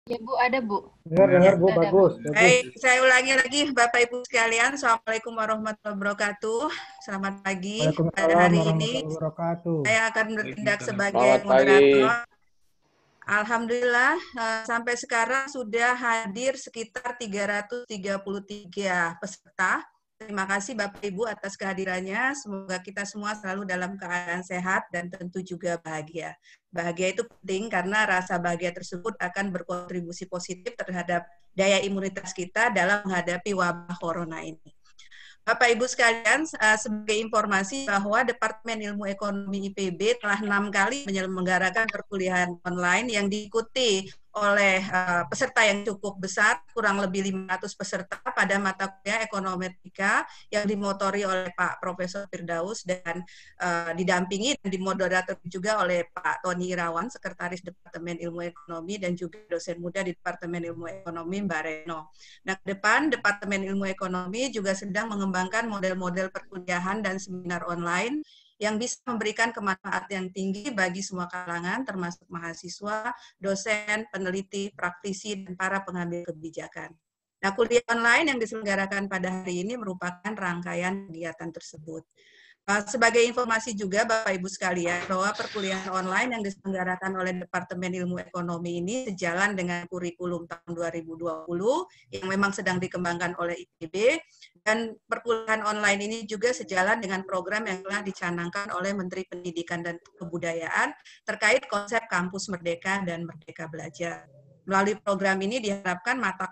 Ya Bu, ada Bu. Dengar Bu, Ada bagus, Bu. bagus. Baik, saya ulangi lagi Bapak Ibu sekalian. Assalamualaikum warahmatullahi wabarakatuh. Selamat pagi. Pada Waalaikumsalam hari ini warahmatullahi wabarakatuh. saya akan bertindak sebagai Selamat pagi. moderator. Alhamdulillah sampai sekarang sudah hadir sekitar 333 peserta. Terima kasih Bapak Ibu atas kehadirannya. Semoga kita semua selalu dalam keadaan sehat dan tentu juga bahagia. Bahagia itu penting karena rasa bahagia tersebut akan berkontribusi positif terhadap daya imunitas kita dalam menghadapi wabah corona ini. Bapak Ibu sekalian, sebagai informasi bahwa Departemen Ilmu Ekonomi IPB telah 6 kali menyelenggarakan perkuliahan online yang diikuti oleh peserta yang cukup besar, kurang lebih 500 peserta pada mata kuliah Ekonometria yang dimotori oleh Pak Profesor Firdaus dan didampingi dan dimoderator juga oleh Pak Tony Irawan, Sekretaris Departemen Ilmu Ekonomi dan juga dosen muda di Departemen Ilmu Ekonomi Mbak Reno. Nah, ke depan Departemen Ilmu Ekonomi juga sedang mengembangkan model-model perkuliahan dan seminar online yang bisa memberikan kemanfaat yang tinggi bagi semua kalangan, termasuk mahasiswa, dosen, peneliti, praktisi, dan para pengambil kebijakan. Nah, kuliah online yang diselenggarakan pada hari ini merupakan rangkaian kegiatan tersebut. Sebagai informasi juga Bapak Ibu sekalian bahwa perkuliahan online yang diselenggarakan oleh Departemen Ilmu Ekonomi ini sejalan dengan kurikulum tahun 2020 yang memang sedang dikembangkan oleh IPB, dan perkuliahan online ini juga sejalan dengan program yang telah dicanangkan oleh Menteri Pendidikan dan Kebudayaan terkait konsep kampus merdeka dan merdeka belajar. Melalui program ini diharapkan mata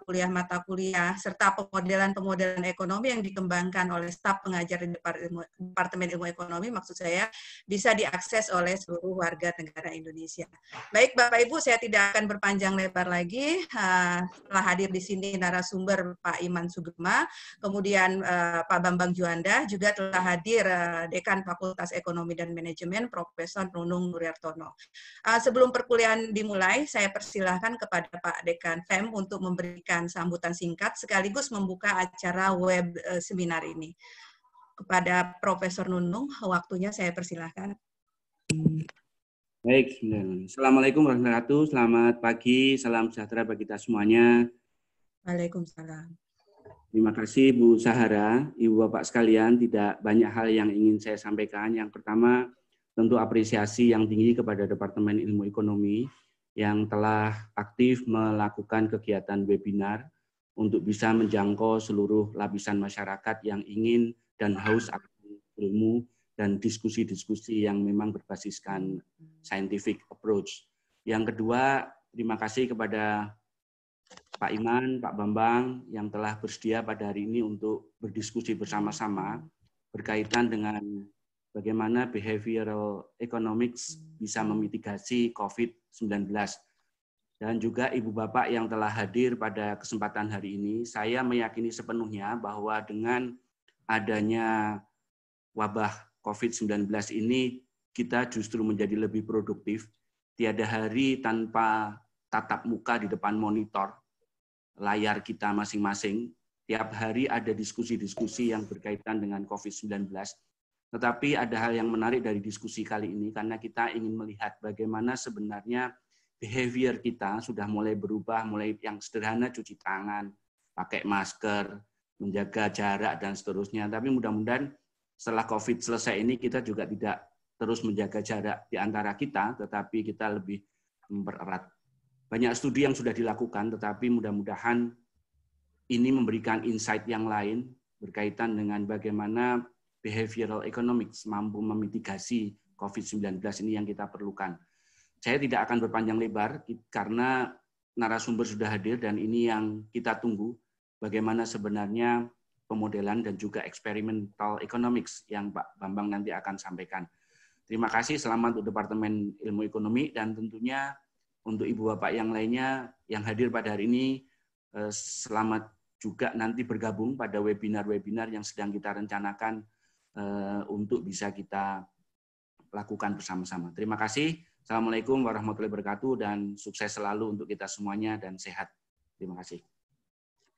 kuliah serta pemodelan ekonomi yang dikembangkan oleh staf pengajar di Departemen Ilmu Ekonomi, maksud saya, bisa diakses oleh seluruh warga negara Indonesia. Baik Bapak Ibu, saya tidak akan berpanjang lebar lagi. Telah hadir di sini narasumber Pak Iman Sugema, kemudian Pak Bambang Juanda, juga telah hadir Dekan Fakultas Ekonomi dan Manajemen Profesor Nunung Nuryartono. Sebelum perkuliahan dimulai, saya persilahkan kepada Pak Dekan FEM untuk memberikan sambutan singkat sekaligus membuka acara web seminar ini. Kepada Profesor Nunung, waktunya saya persilahkan. Baik, Assalamualaikum warahmatullahi wabarakatuh. Selamat pagi, salam sejahtera bagi kita semuanya. Waalaikumsalam. Terima kasih Bu Sahara, Ibu Bapak sekalian, tidak banyak hal yang ingin saya sampaikan. Yang pertama, tentu apresiasi yang tinggi kepada Departemen Ilmu Ekonomi yang telah aktif melakukan kegiatan webinar untuk bisa menjangkau seluruh lapisan masyarakat yang ingin dan haus akan ilmu dan diskusi-diskusi yang memang berbasiskan scientific approach. Yang kedua, terima kasih kepada Pak Iman, Pak Bambang yang telah bersedia pada hari ini untuk berdiskusi bersama-sama berkaitan dengan bagaimana behavioral economics bisa memitigasi COVID-19. Dan juga Ibu Bapak yang telah hadir pada kesempatan hari ini, saya meyakini sepenuhnya bahwa dengan adanya wabah COVID-19 ini, kita justru menjadi lebih produktif. Tiada hari tanpa tatap muka di depan monitor, layar kita masing-masing. Tiap hari ada diskusi-diskusi yang berkaitan dengan COVID-19. Tetapi ada hal yang menarik dari diskusi kali ini karena kita ingin melihat bagaimana sebenarnya behavior kita sudah mulai berubah, mulai yang sederhana cuci tangan, pakai masker, menjaga jarak dan seterusnya. Tapi mudah-mudahan setelah COVID selesai ini kita juga tidak terus menjaga jarak di antara kita, tetapi kita lebih mempererat. Banyak studi yang sudah dilakukan, tetapi mudah-mudahan ini memberikan insight yang lain berkaitan dengan bagaimana behavioral economics mampu memitigasi COVID-19 ini yang kita perlukan. Saya tidak akan berpanjang lebar karena narasumber sudah hadir dan ini yang kita tunggu, bagaimana sebenarnya pemodelan dan juga experimental economics yang Pak Bambang nanti akan sampaikan. Terima kasih, selamat untuk Departemen Ilmu Ekonomi dan tentunya untuk Ibu Bapak yang lainnya yang hadir pada hari ini, selamat juga nanti bergabung pada webinar-webinar yang sedang kita rencanakan untuk bisa kita lakukan bersama-sama. Terima kasih. Assalamualaikum warahmatullahi wabarakatuh dan sukses selalu untuk kita semuanya dan sehat. Terima kasih.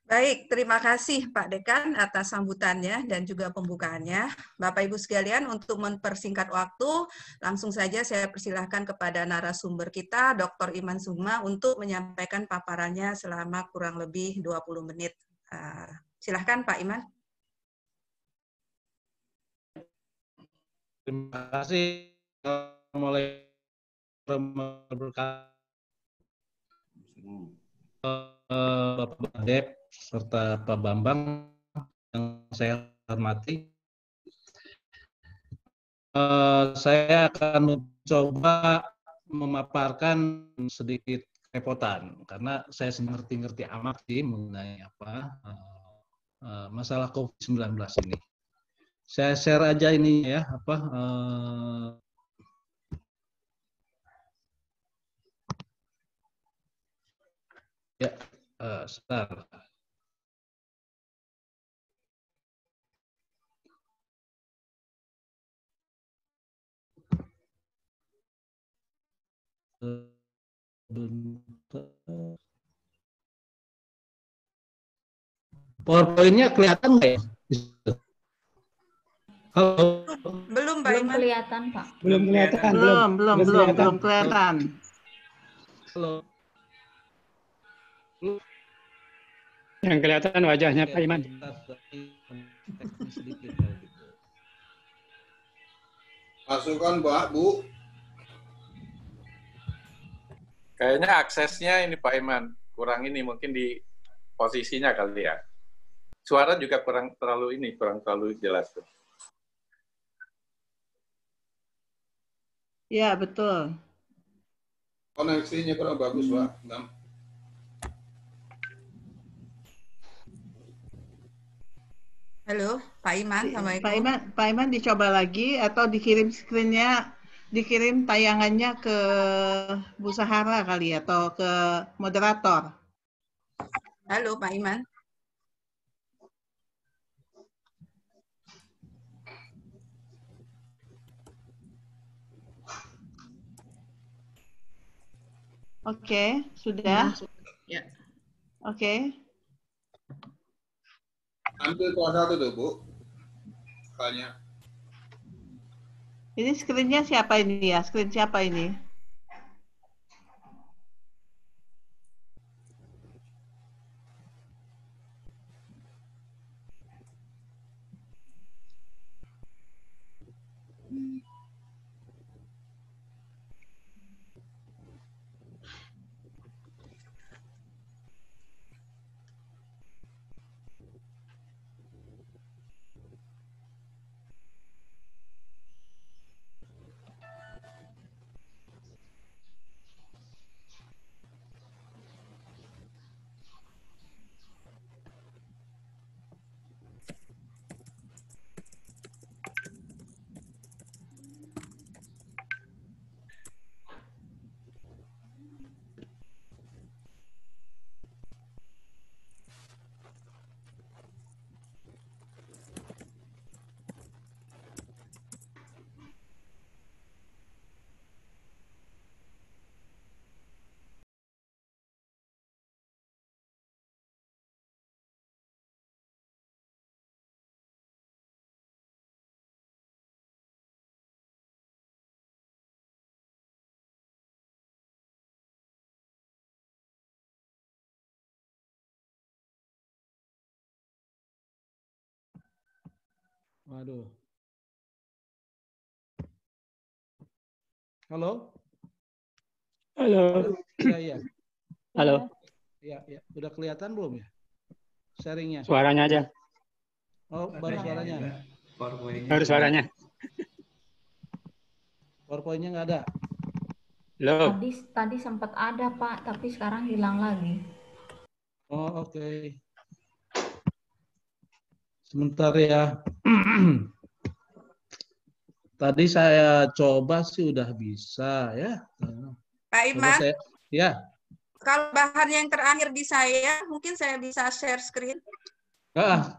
Baik, terima kasih Pak Dekan atas sambutannya dan juga pembukaannya. Bapak Ibu sekalian, untuk mempersingkat waktu, langsung saja saya persilahkan kepada narasumber kita, Dr. Iman Sukma, untuk menyampaikan paparannya selama kurang lebih 20 menit. Silahkan Pak Iman. Terima kasih. Assalamualaikum warahmatullahi wabarakatuh. Bapak Dep serta Pak Bambang yang saya hormati. Saya akan mencoba memaparkan sedikit kerepotan karena saya ngerti amat sih mengenai masalah COVID-19 ini. Saya share aja ini ya sebentar. PowerPoint-nya kelihatan nggak ya? Halo. Belum, Pak Iman. Kelihatan, Pak. Belum kelihatan. Belum kelihatan. Halo. Yang kelihatan wajahnya Pak Iman. Masukkan Pak, Bu. Kayaknya aksesnya ini Pak Iman, kurang ini mungkin di posisinya kali ya. Suara juga kurang terlalu jelas tuh. Ya, betul. Koneksinya kurang bagus, Pak. Halo, Pak Iman. Assalamualaikum. Pak Iman dicoba lagi atau dikirim screen-nya, dikirim tayangannya ke Bu Sahara kali ya, atau ke moderator. Halo, Pak Iman. Oke, sudah. Ya. Oke. Ambil kelas 1 tuh, Bu. Soalnya. Ini screen-nya siapa ini ya? Screen siapa ini? Waduh. Halo? Halo. Iya. Halo. Ya. Udah kelihatan belum ya? Sharingnya. Suaranya aja. Oh, baru suaranya. Baru suaranya. PowerPoint-nya nggak ada. Halo. Tadi sempat ada, Pak, tapi sekarang hilang lagi. Oh, oke. Sebentar ya. Tadi saya coba sih udah bisa ya. Pak Iman, ya. kalau bahan yang terakhir di saya, mungkin saya bisa share screen.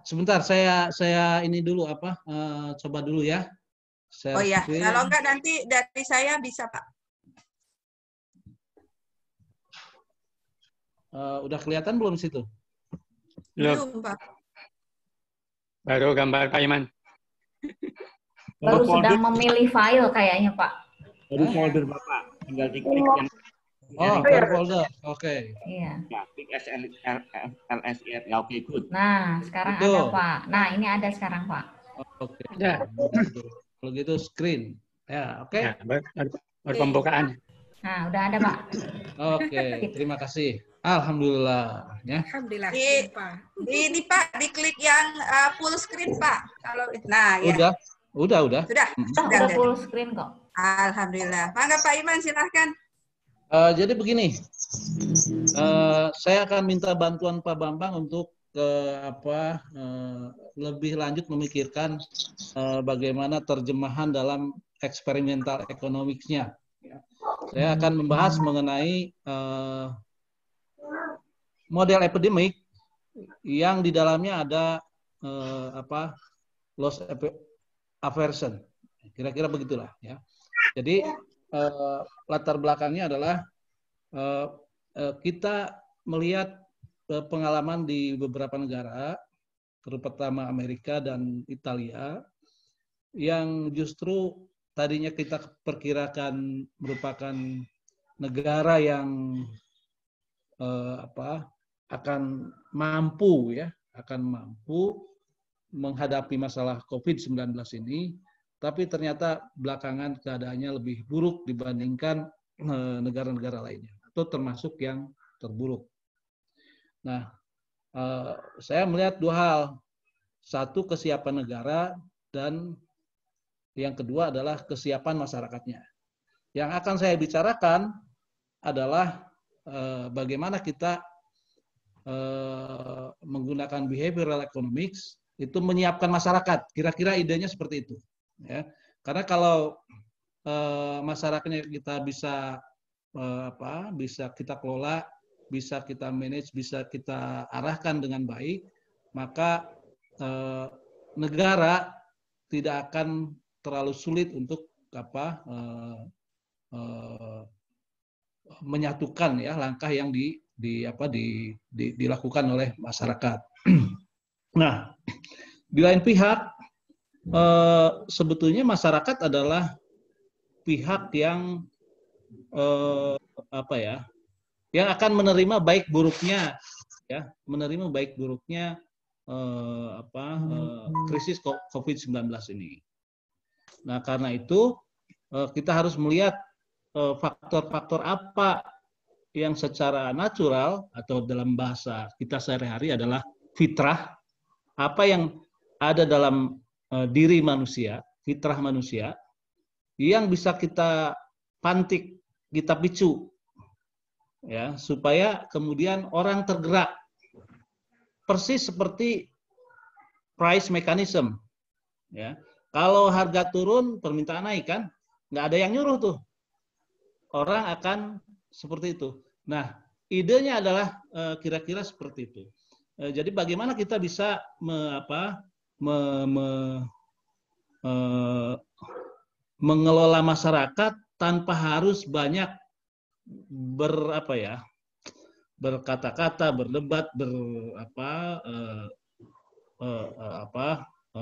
Sebentar, saya ini dulu coba dulu ya. Share ya, screen. kalau enggak nanti dari saya bisa, Pak. Udah kelihatan belum situ? Belum, Pak. Baru gambar Pak Iman. Baru sedang memilih file kayaknya, Pak. Baru folder Bapak, tinggal diklik yang Oh, per folder. Oke. Iya. ya, klik LSR. Ya, oke, good. Nah, sekarang Betul. ada, Pak. Nah, ini ada sekarang, Pak. Oke. Ada. Kalau gitu screen. Ya, oke. Ya, baru pembukaan. Nah, udah ada, Pak. Oke, terima kasih. Alhamdulillah. Ya. Alhamdulillah. Di- Pak. Ini Pak, diklik yang full screen Pak. Kalau nah ya. Udah. Sudah. Udah full screen kok. Alhamdulillah. Mangga Pak Iman silahkan. Jadi begini, saya akan minta bantuan Pak Bambang untuk lebih lanjut memikirkan bagaimana terjemahan dalam experimental economics-nya. Saya akan membahas mengenai model epidemik yang di dalamnya ada loss aversion. Kira-kira begitulah ya. Jadi latar belakangnya adalah kita melihat pengalaman di beberapa negara, terutama Amerika dan Italia, yang justru tadinya kita perkirakan merupakan negara yang akan mampu menghadapi masalah COVID-19 ini, tapi ternyata belakangan keadaannya lebih buruk dibandingkan negara-negara lainnya, atau termasuk yang terburuk. Nah, saya melihat dua hal. Satu, kesiapan negara, dan yang kedua adalah kesiapan masyarakatnya. Yang akan saya bicarakan adalah bagaimana kita menggunakan behavioral economics itu menyiapkan masyarakat. Kira-kira idenya seperti itu. Ya, karena kalau masyarakatnya kita bisa kita kelola, bisa kita manage, bisa kita arahkan dengan baik, maka negara tidak akan terlalu sulit untuk menyatukan ya langkah yang dilakukan oleh masyarakat. Nah, di lain pihak sebetulnya masyarakat adalah pihak yang yang akan menerima baik buruknya krisis COVID-19 ini. Nah, karena itu kita harus melihat faktor-faktor apa yang secara natural atau dalam bahasa kita sehari-hari adalah fitrah, apa yang ada dalam diri manusia, fitrah manusia, yang bisa kita pantik, kita picu, ya, supaya kemudian orang tergerak. Persis seperti price mechanism, ya. Kalau harga turun, permintaan naik kan, nggak ada yang nyuruh tuh. Orang akan seperti itu. Nah, idenya adalah kira-kira seperti itu. Jadi bagaimana kita bisa mengelola masyarakat tanpa harus banyak berkata-kata, berdebat,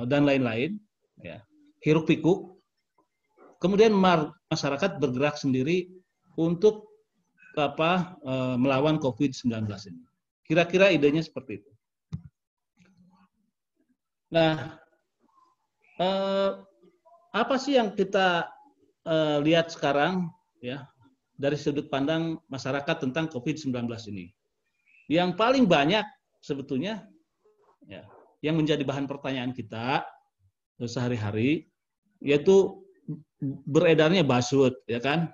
dan lain-lain, ya, hiruk pikuk. Kemudian masyarakat bergerak sendiri untuk melawan COVID-19 ini. Kira-kira idenya seperti itu. Nah, apa sih yang kita lihat sekarang, ya, dari sudut pandang masyarakat tentang COVID-19 ini? Yang paling banyak sebetulnya, ya, yang menjadi bahan pertanyaan kita sehari-hari, yaitu beredarnya buzzword, ya kan?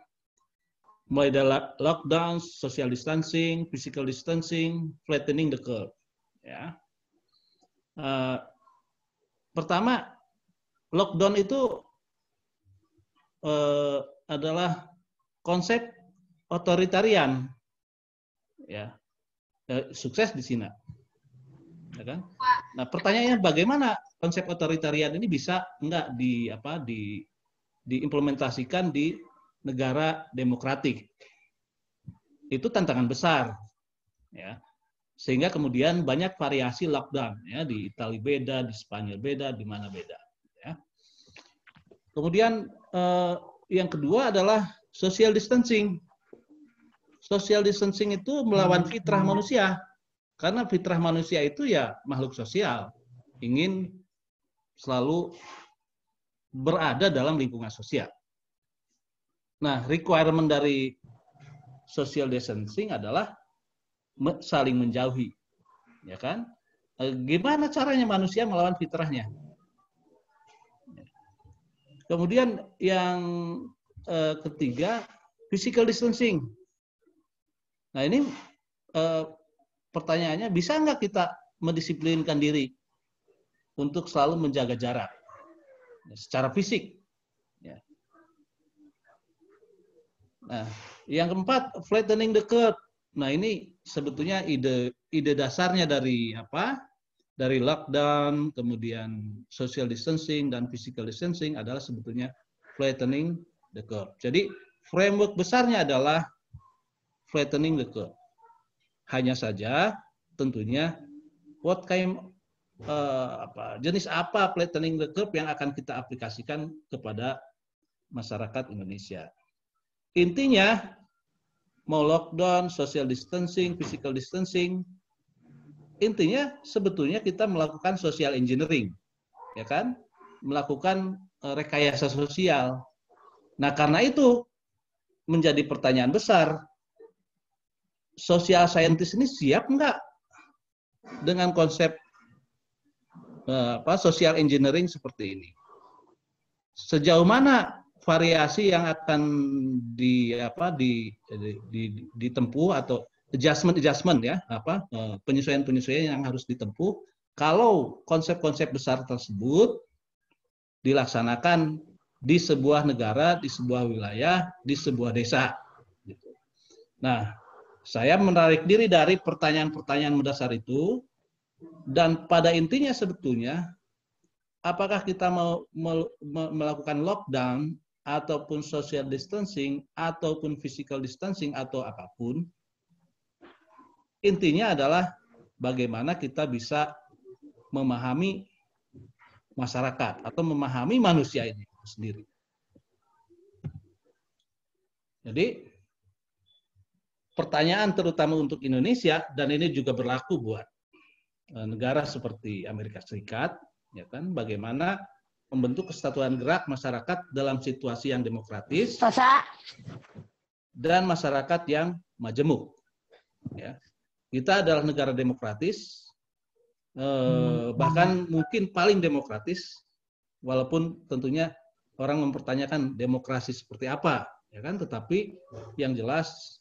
Mulai dari lockdown, social distancing, physical distancing, flattening the curve. Ya. Pertama, lockdown itu adalah konsep otoritarian, ya, sukses di Cina, ya kan? Nah, pertanyaannya bagaimana konsep otoritarian ini bisa enggak diimplementasikan di negara demokratik? Itu tantangan besar, ya. Sehingga kemudian banyak variasi lockdown, ya, di Italia beda, di Spanyol beda, di mana beda. Ya. Kemudian yang kedua adalah social distancing. Social distancing itu melawan fitrah manusia, karena fitrah manusia itu ya makhluk sosial, ingin selalu berada dalam lingkungan sosial. Nah, requirement dari social distancing adalah saling menjauhi, ya kan? Gimana caranya manusia melawan fitrahnya? Kemudian yang ketiga, physical distancing. Nah, ini pertanyaannya, bisa nggak kita mendisiplinkan diri untuk selalu menjaga jarak secara fisik? Ya. Nah, yang keempat, flattening the curve. Nah, ini sebetulnya ide dasarnya dari apa? Dari lockdown, kemudian social distancing dan physical distancing adalah sebetulnya flattening the curve. Jadi framework besarnya adalah flattening the curve. Hanya saja tentunya what kind jenis apa flattening the curve yang akan kita aplikasikan kepada masyarakat Indonesia. Intinya mau lockdown, social distancing, physical distancing, intinya sebetulnya kita melakukan social engineering, ya kan? Melakukan rekayasa sosial. Nah, karena itu menjadi pertanyaan besar, social scientist ini siap nggak dengan konsep social engineering seperti ini? Sejauh mana variasi yang akan ditempuh atau adjustment ya, penyesuaian yang harus ditempuh kalau konsep-konsep besar tersebut dilaksanakan di sebuah negara, di sebuah wilayah, di sebuah desa. Nah, saya menarik diri dari pertanyaan-pertanyaan mendasar itu, dan pada intinya sebetulnya, apakah kita mau melakukan lockdown, ataupun social distancing, ataupun physical distancing, atau apapun, intinya adalah bagaimana kita bisa memahami masyarakat, atau memahami manusia ini sendiri. Jadi, pertanyaan terutama untuk Indonesia, dan ini juga berlaku buat negara seperti Amerika Serikat, ya kan, bagaimana membentuk kesatuan gerak masyarakat dalam situasi yang demokratis dan masyarakat yang majemuk. Ya. Kita adalah negara demokratis, bahkan mungkin paling demokratis, walaupun tentunya orang mempertanyakan demokrasi seperti apa, ya kan? Tetapi yang jelas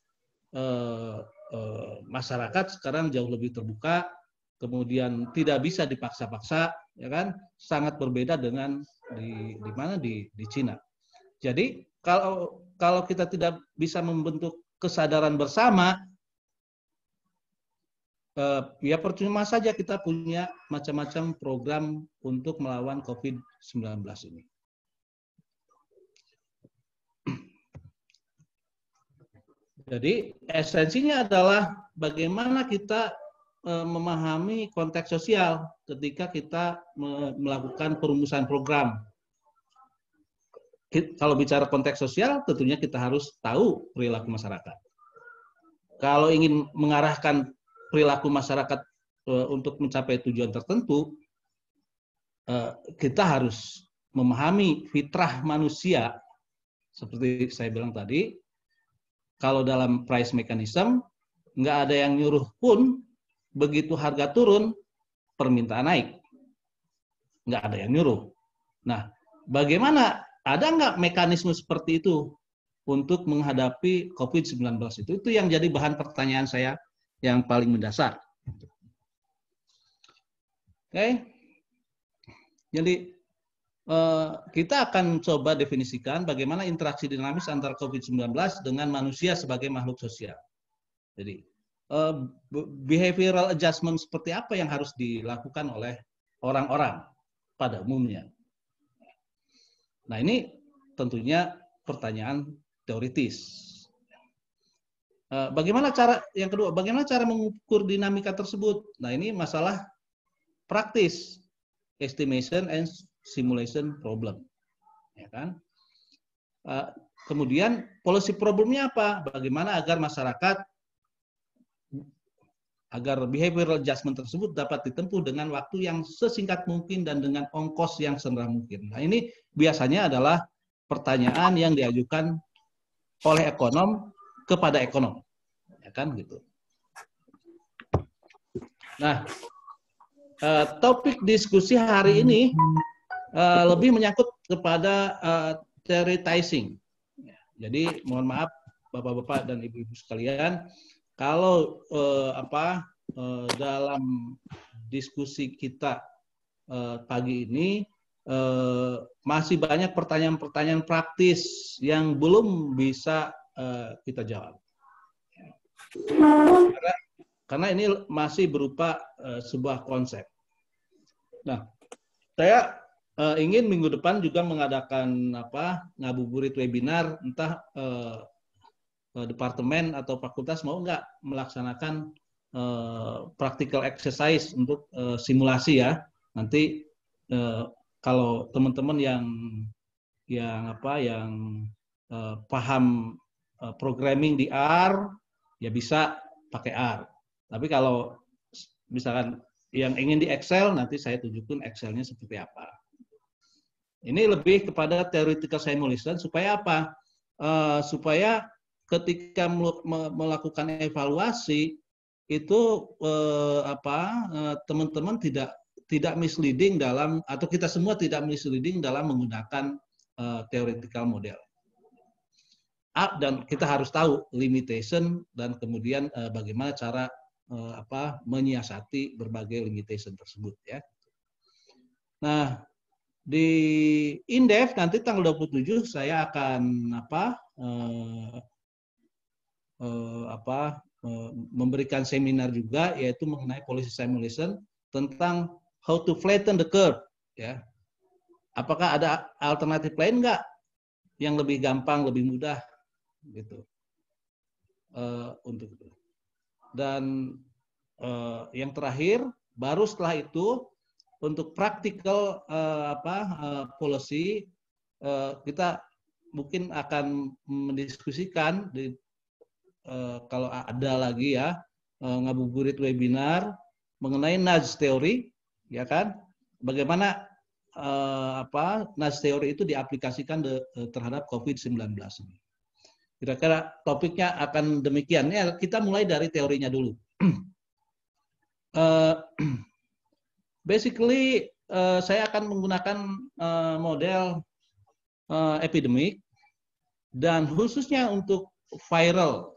masyarakat sekarang jauh lebih terbuka, kemudian tidak bisa dipaksa-paksa, ya kan? Sangat berbeda dengan di Cina. Jadi kalau kita tidak bisa membentuk kesadaran bersama, ya percuma saja kita punya macam-macam program untuk melawan COVID-19 ini. Jadi esensinya adalah bagaimana kita memahami konteks sosial ketika kita melakukan perumusan program. Kalau bicara konteks sosial, tentunya kita harus tahu perilaku masyarakat. Kalau ingin mengarahkan perilaku masyarakat untuk mencapai tujuan tertentu, kita harus memahami fitrah manusia. Seperti saya bilang tadi, kalau dalam price mechanism, nggak ada yang nyuruh pun, begitu harga turun, permintaan naik. Nggak ada yang nyuruh. Nah, bagaimana, ada nggak mekanisme seperti itu untuk menghadapi COVID-19 itu? Itu yang jadi bahan pertanyaan saya yang paling mendasar. Oke. Jadi, kita akan coba definisikan bagaimana interaksi dinamis antara COVID-19 dengan manusia sebagai makhluk sosial. Jadi, behavioral adjustment seperti apa yang harus dilakukan oleh orang-orang pada umumnya. Nah, ini tentunya pertanyaan teoritis. Bagaimana cara mengukur dinamika tersebut? Nah, ini masalah praktis, estimation and simulation problem, ya kan? Kemudian policy problemnya apa? Bagaimana agar masyarakat, agar behavioral adjustment tersebut dapat ditempuh dengan waktu yang sesingkat mungkin dan dengan ongkos yang serendah mungkin. Nah, ini biasanya adalah pertanyaan yang diajukan oleh ekonom kepada ekonom, ya kan gitu. Nah, topik diskusi hari ini lebih menyangkut kepada theorizing. Jadi mohon maaf Bapak-bapak dan Ibu-ibu sekalian, kalau dalam diskusi kita pagi ini masih banyak pertanyaan-pertanyaan praktis yang belum bisa kita jawab. Karena ini masih berupa sebuah konsep. Nah, saya ingin minggu depan juga mengadakan ngabuburit webinar, entah departemen atau fakultas mau nggak melaksanakan practical exercise untuk simulasi ya. Nanti kalau teman-teman yang paham programming di R ya bisa pakai R. Tapi kalau misalkan yang ingin di Excel, nanti saya tunjukkan Excel-nya seperti apa. Ini lebih kepada theoretical simulation supaya apa? Supaya ketika melakukan evaluasi itu teman-teman tidak misleading dalam, atau kita semua tidak misleading dalam menggunakan theoretical model. Dan kita harus tahu limitation dan kemudian bagaimana cara menyiasati berbagai limitation tersebut ya. Nah, di Indef nanti tanggal 27 saya akan memberikan seminar juga, yaitu mengenai policy simulation tentang how to flatten the curve ya. Apakah ada alternatif lain nggak yang lebih gampang, lebih mudah gitu untuk itu. Dan yang terakhir, baru setelah itu untuk practical policy kita mungkin akan mendiskusikan kalau ada lagi ya ngabuburit webinar mengenai nudge theory, ya kan? Bagaimana nudge theory itu diaplikasikan terhadap COVID-19 ini. Kira-kira topiknya akan demikian. Ya, kita mulai dari teorinya dulu. Basically, saya akan menggunakan model epidemic, dan khususnya untuk viral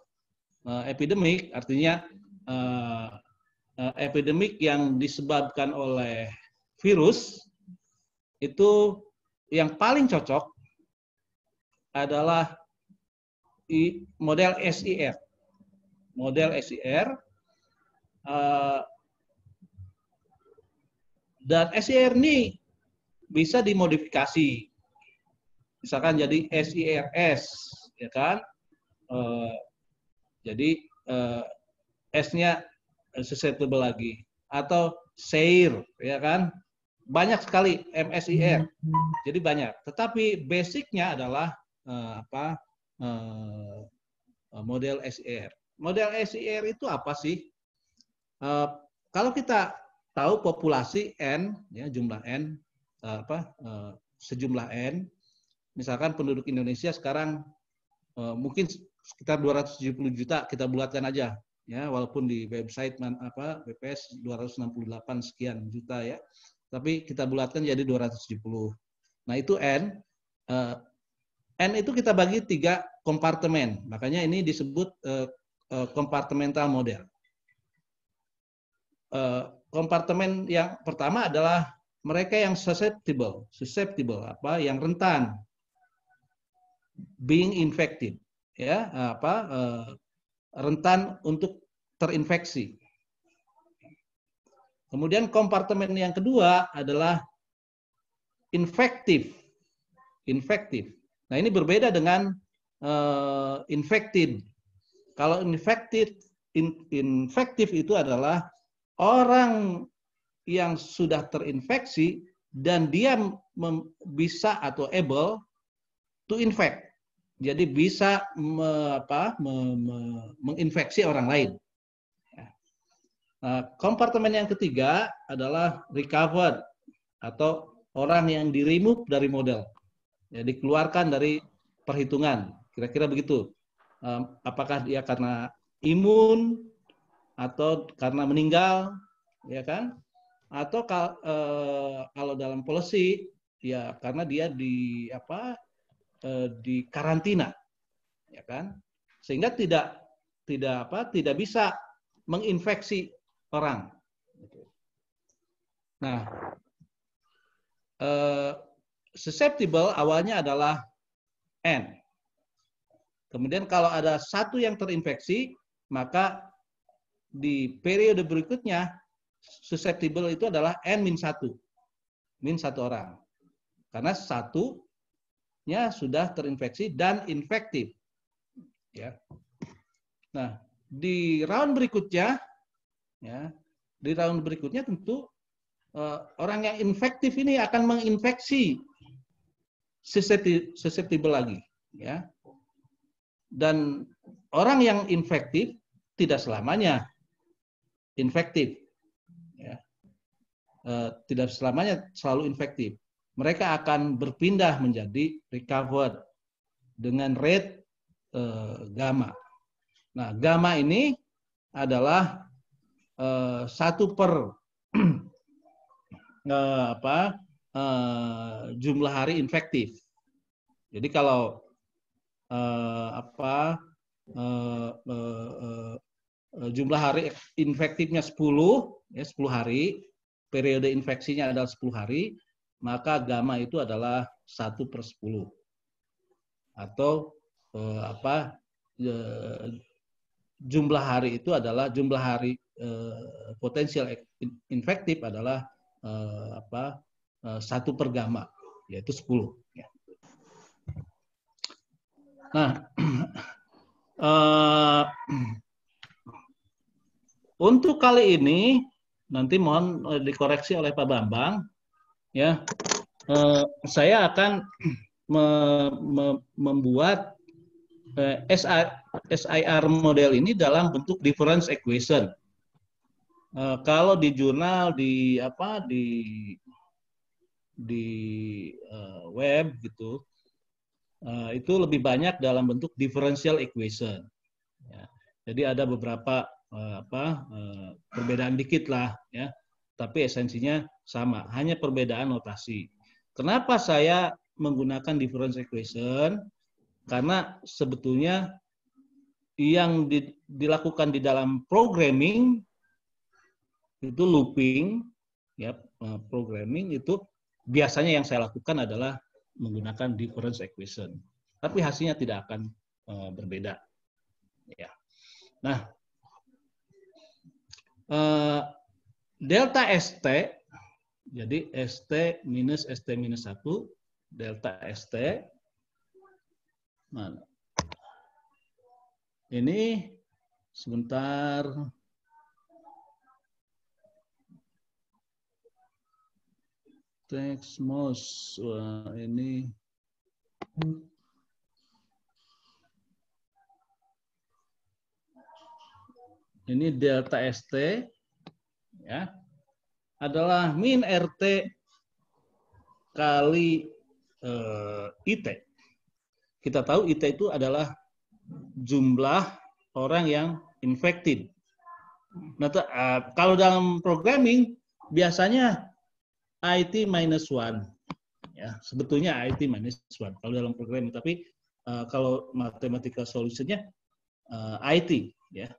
epidemic, artinya epidemic yang disebabkan oleh virus, itu yang paling cocok adalah model SIR. Model SIR, dan SIR ini bisa dimodifikasi, misalkan jadi SIRS, ya kan? Jadi S-nya susceptible lagi, atau SAIR, ya kan? Banyak sekali MSIR, jadi banyak. Tetapi basicnya adalah model SIR. Model SIR itu apa sih? Kalau kita tahu populasi N, ya, jumlah N, sejumlah N, misalkan penduduk Indonesia sekarang mungkin sekitar 270 juta, kita bulatkan aja, ya, walaupun di website BPS 268 sekian juta ya, tapi kita bulatkan jadi 270. Nah itu N. N itu kita bagi 3 kompartemen, makanya ini disebut compartmental model. Kompartemen yang pertama adalah mereka yang susceptible, yang rentan, being infected, ya, rentan untuk terinfeksi. Kemudian kompartemen yang kedua adalah infective. Nah, ini berbeda dengan infected. Kalau infektif itu adalah orang yang sudah terinfeksi dan dia bisa atau able to infect. Jadi bisa menginfeksi orang lain. Kompartemen yang ketiga adalah recovered atau orang yang di-remove dari model. Ya, dikeluarkan dari perhitungan. Kira-kira begitu. Apakah dia karena imun atau karena meninggal, ya kan? Atau kalau dalam policy ya karena dia di karantina, ya kan? Sehingga tidak bisa menginfeksi orang. Nah, susceptible awalnya adalah N. Kemudian kalau ada satu yang terinfeksi, maka di periode berikutnya susceptible itu adalah N-1. -1 orang. Karena satunya sudah terinfeksi dan infektif. Ya. Nah, di round berikutnya tentu orang yang infektif ini akan menginfeksi susceptible lagi, ya. Dan orang yang infektif tidak selamanya infektif, ya. Tidak selamanya selalu infektif. Mereka akan berpindah menjadi recovered dengan rate gamma. Nah, gamma ini adalah 1 per jumlah hari infektif. Jadi kalau jumlah hari infektifnya 10 hari, periode infeksinya adalah 10 hari, maka gamma itu adalah 1 per 10. Atau jumlah hari itu adalah jumlah hari potensial infektif adalah 1 per gamma, yaitu 10. Ya. Nah, untuk kali ini nanti mohon dikoreksi oleh Pak Bambang, ya. Saya akan membuat SIR model ini dalam bentuk difference equation. Kalau di jurnal di web gitu, itu lebih banyak dalam bentuk differential equation. Ya. Jadi ada beberapa perbedaan dikit lah, ya. Tapi esensinya sama, hanya perbedaan notasi. Kenapa saya menggunakan difference equation? Karena sebetulnya yang dilakukan di dalam programming itu looping, ya, programming itu biasanya yang saya lakukan adalah menggunakan difference equation. Tapi hasilnya tidak akan berbeda. Ya. Nah, delta ST, jadi ST minus 1, delta ST. Nah, ini sebentar. Text mouse, ini delta ST, ya, adalah min RT kali IT. Kita tahu IT itu adalah jumlah orang yang infected. Nah, kalau dalam programming biasanya IT -1, ya, sebetulnya IT -1 kalau dalam programming, tapi kalau mathematical solutionnya IT, ya.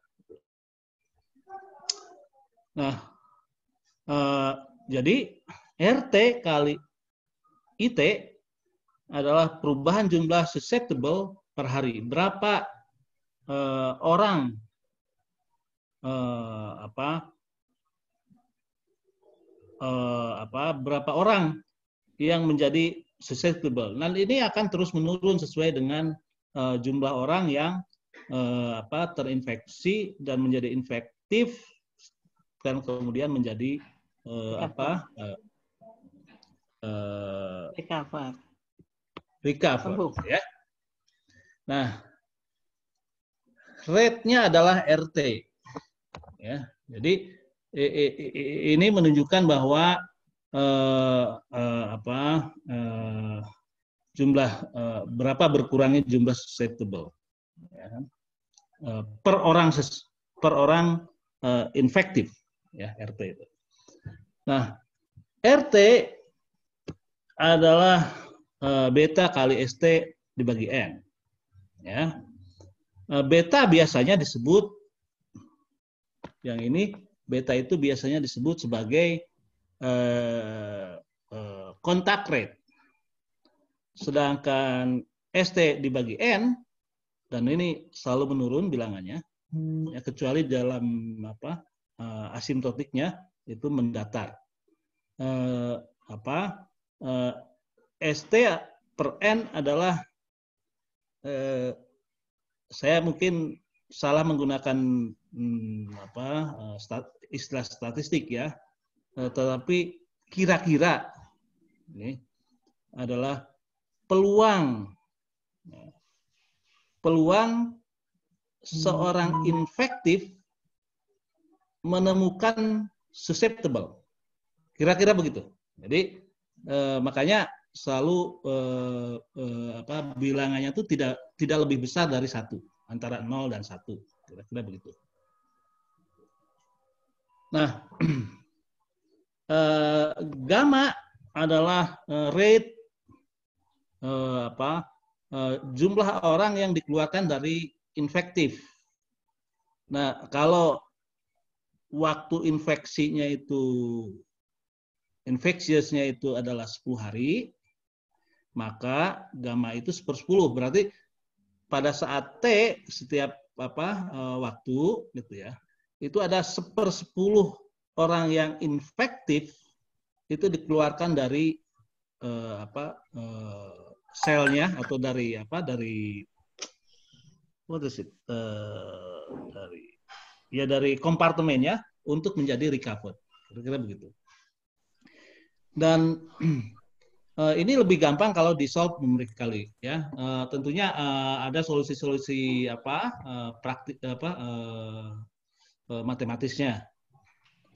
Nah, jadi RT kali IT adalah perubahan jumlah susceptible per hari. Berapa orang berapa orang yang menjadi susceptible. Nah, ini akan terus menurun sesuai dengan jumlah orang yang terinfeksi dan menjadi infektif dan kemudian menjadi recover ya. Nah, rate-nya adalah RT ya. Jadi ini menunjukkan bahwa jumlah berapa berkurangnya jumlah susceptible ya, per orang infektif ya, RT itu. Nah, RT adalah beta kali ST dibagi N ya. Beta biasanya disebut, yang ini beta itu biasanya disebut sebagai kontak rate. Sedangkan ST dibagi N, dan ini selalu menurun bilangannya, ya, kecuali dalam asimptotiknya itu mendatar. ST per N adalah, saya mungkin salah menggunakan istilah statistik ya, tetapi kira-kira ini adalah peluang seorang infektif menemukan susceptible, kira-kira begitu. Jadi makanya selalu bilangannya itu tidak lebih besar dari 1, antara 0 dan 1, kira-kira begitu. Nah, gamma adalah rate jumlah orang yang dikeluarkan dari infektif. Nah, kalau waktu infectiousnya itu adalah 10 hari, maka gamma itu 1/10. Berarti pada saat T setiap waktu gitu ya, itu ada 1/10 orang yang infektif itu dikeluarkan dari selnya atau dari dari kompartemennya untuk menjadi recovered, kira-kira begitu. Dan ini lebih gampang kalau di-solve numerically ya. Tentunya ada solusi-solusi matematisnya.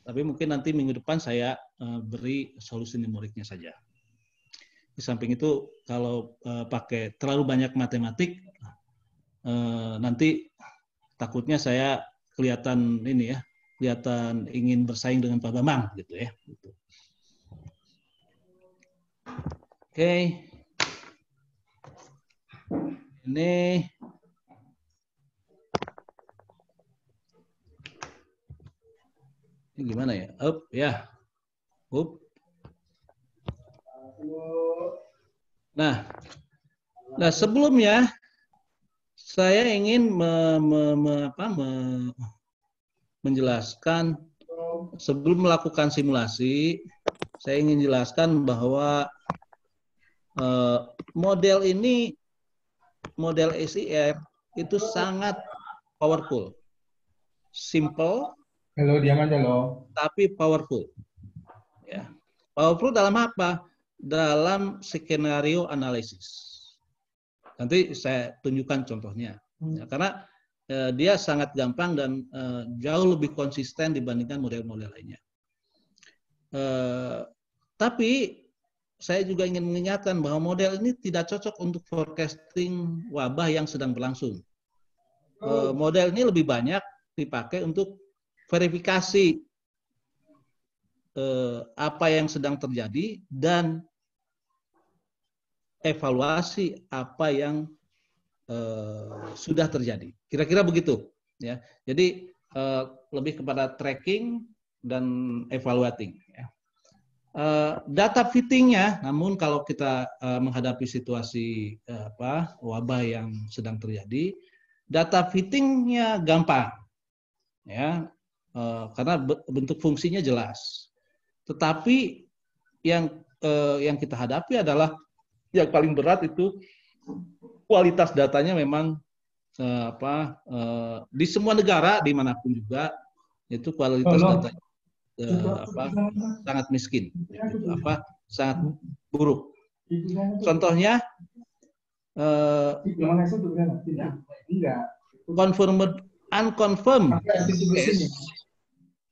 Tapi mungkin nanti minggu depan saya beri solusi numeriknya saja. Di samping itu kalau pakai terlalu banyak matematik, nanti takutnya saya kelihatan ingin bersaing dengan Pak Bambang gitu ya. Gitu. Oke. Ini gimana ya? Nah, sebelumnya saya ingin menjelaskan, sebelum melakukan simulasi, saya ingin jelaskan bahwa model SIR itu sangat powerful, simple, tapi powerful. Ya. Powerful dalam apa? Dalam skenario analisis. Nanti saya tunjukkan contohnya. Ya, karena dia sangat gampang dan jauh lebih konsisten dibandingkan model-model lainnya. Tapi saya juga ingin mengingatkan bahwa model ini tidak cocok untuk forecasting wabah yang sedang berlangsung. Model ini lebih banyak dipakai untuk verifikasi apa yang sedang terjadi dan evaluasi apa yang sudah terjadi. Kira-kira begitu. Ya. Jadi lebih kepada tracking dan evaluating. Ya. Data fittingnya, namun kalau kita menghadapi situasi wabah yang sedang terjadi, data fittingnya gampang, ya, karena bentuk fungsinya jelas. Tetapi yang kita hadapi adalah yang paling berat itu kualitas datanya memang di semua negara dimanapun juga itu kualitas data sangat miskin, sangat buruk. Contohnya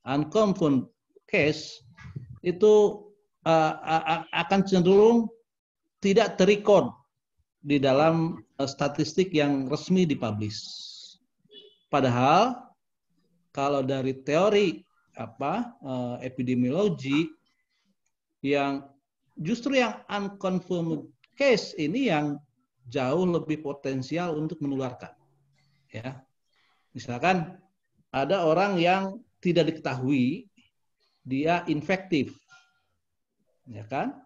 unconfirmed case itu akan cenderung tidak terrecord di dalam statistik yang resmi dipublish. Padahal kalau dari teori epidemiologi yang justru yang unconfirmed case ini yang jauh lebih potensial untuk menularkan. Ya, misalkan ada orang yang tidak diketahui dia infektif, ya kan?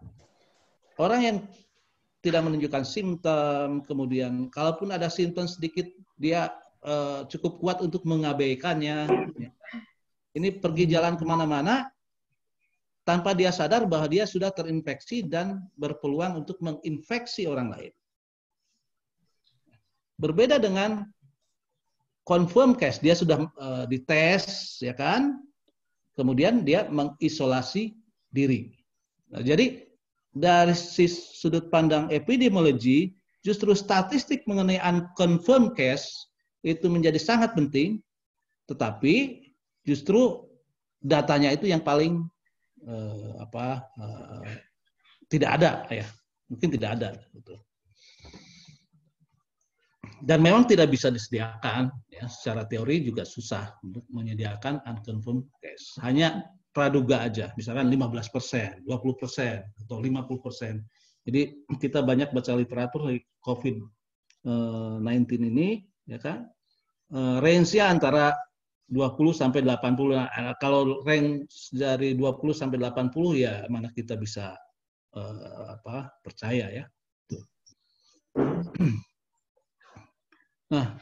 Orang yang tidak menunjukkan simptom, kemudian kalaupun ada simptom sedikit dia cukup kuat untuk mengabaikannya. Ya. Ini pergi jalan kemana-mana tanpa dia sadar bahwa dia sudah terinfeksi dan berpeluang untuk menginfeksi orang lain. Berbeda dengan confirm case, dia sudah dites, ya kan? Kemudian dia mengisolasi diri. Nah, jadi dari sudut pandang epidemiologi, justru statistik mengenai unconfirmed case itu menjadi sangat penting, tetapi justru datanya itu yang paling tidak ada, ya, mungkin tidak ada. Gitu. Dan memang tidak bisa disediakan, ya, secara teori juga susah untuk menyediakan unconfirmed case. Hanya praduga aja, misalkan 15%, 20%, atau 50%. Jadi kita banyak baca literatur dari COVID-19 ini, ya kan, range-nya antara 20 sampai 80. Nah, kalau range dari 20 sampai 80 ya mana kita bisa percaya, ya. Nah,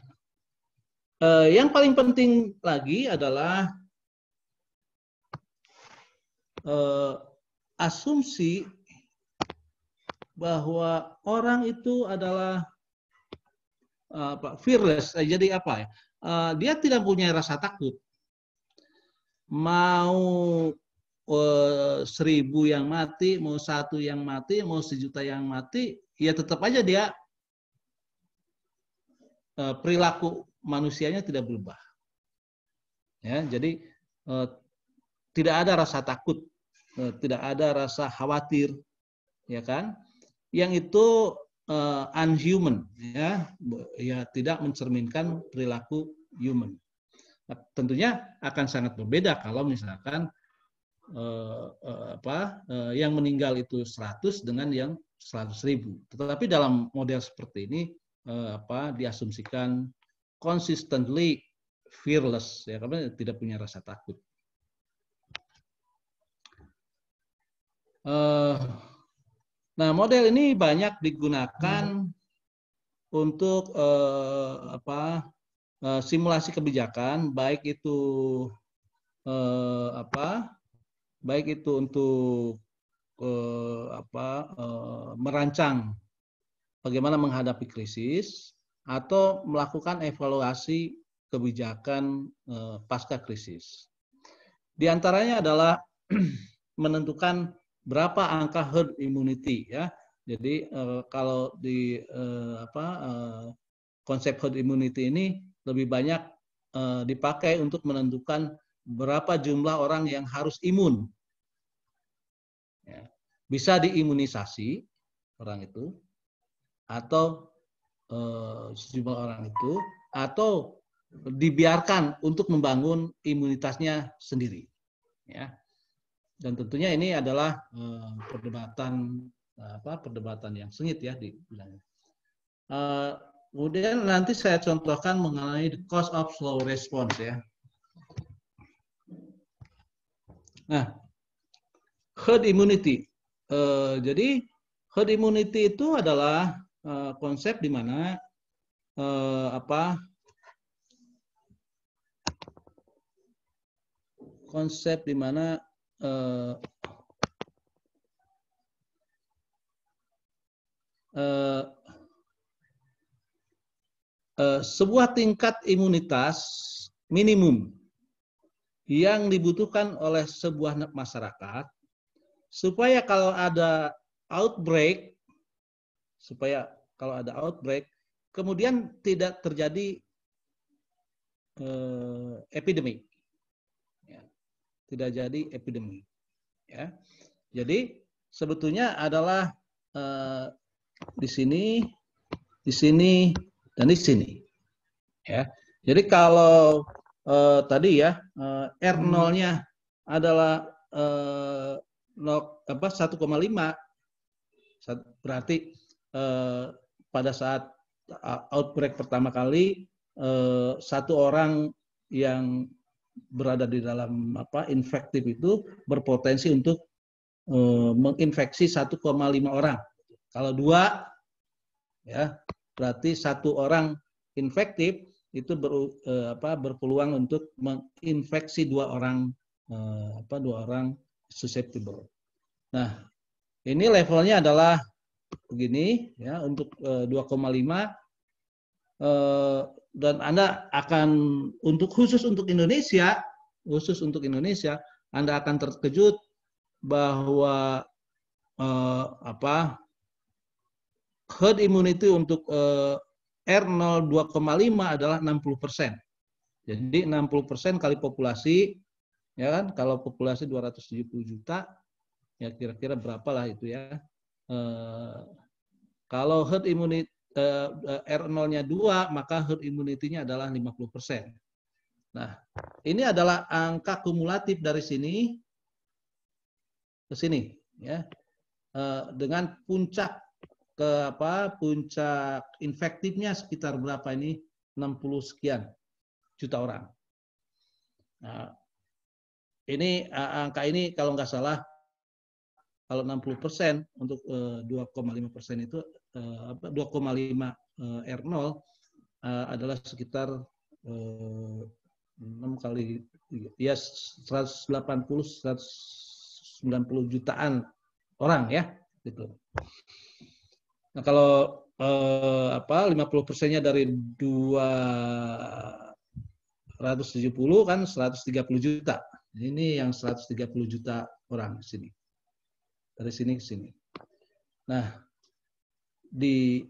yang paling penting lagi adalah asumsi bahwa orang itu adalah fearless. Jadi apa ya? Dia tidak punya rasa takut. Mau 1000 yang mati, mau 1 yang mati, mau 1.000.000 yang mati, ya tetap aja dia perilaku manusianya tidak berubah. Ya, jadi tidak ada rasa takut, tidak ada rasa khawatir, ya kan? Yang itu unhuman, ya tidak mencerminkan perilaku human. Nah, tentunya akan sangat berbeda kalau misalkan yang meninggal itu 100 dengan yang 100.000. Tetapi dalam model seperti ini diasumsikan consistently fearless, ya, karena tidak punya rasa takut. Nah, model ini banyak digunakan untuk simulasi kebijakan, baik itu untuk merancang bagaimana menghadapi krisis atau melakukan evaluasi kebijakan pasca krisis. Di antaranya adalah menentukan berapa angka herd immunity, ya. Jadi kalau di konsep herd immunity ini lebih banyak dipakai untuk menentukan berapa jumlah orang yang harus imun. Ya. Bisa diimunisasi orang itu, atau sejumlah orang itu, atau dibiarkan untuk membangun imunitasnya sendiri. Ya. Dan tentunya ini adalah perdebatan yang sengit, ya, di bidang. Kemudian nanti saya contohkan mengenai the cost of slow response, ya. Nah, herd immunity. Jadi herd immunity itu adalah konsep di mana sebuah tingkat imunitas minimum yang dibutuhkan oleh sebuah masyarakat supaya kalau ada outbreak, kemudian tidak terjadi epidemi, ya. Tidak jadi epidemi. Ya. Jadi sebetulnya adalah di sini, dan di sini. Ya. Jadi kalau tadi ya R0-nya adalah 1,5, berarti pada saat outbreak pertama kali satu orang yang berada di dalam infektif itu berpotensi untuk menginfeksi 1,5 orang. Kalau 2 ya berarti satu orang infektif itu berpeluang untuk menginfeksi 2 orang susceptible. Nah, ini levelnya adalah begini ya untuk 2,5 dan Anda akan khusus untuk Indonesia Anda akan terkejut bahwa herd immunity untuk R0 2,5 adalah 60%. Jadi 60% kali populasi, ya kan? Kalau populasi 270 juta, ya kira-kira berapa lah itu ya? Kalau herd immunity R0-nya 2, maka herd immunity-nya adalah 50%. Nah, ini adalah angka kumulatif dari sini ke sini, ya, dengan puncak puncak infektifnya sekitar berapa ini? 60 sekian juta orang. Nah, ini angka ini kalau nggak salah, kalau 60% untuk 2,5% itu 2,5 R0 adalah sekitar 6 kali ya 190 jutaan orang ya gitu. Nah, kalau 50%-nya dari 270 kan 130 juta. Ini yang 130 juta orang di sini. Dari sini ke sini. Nah, di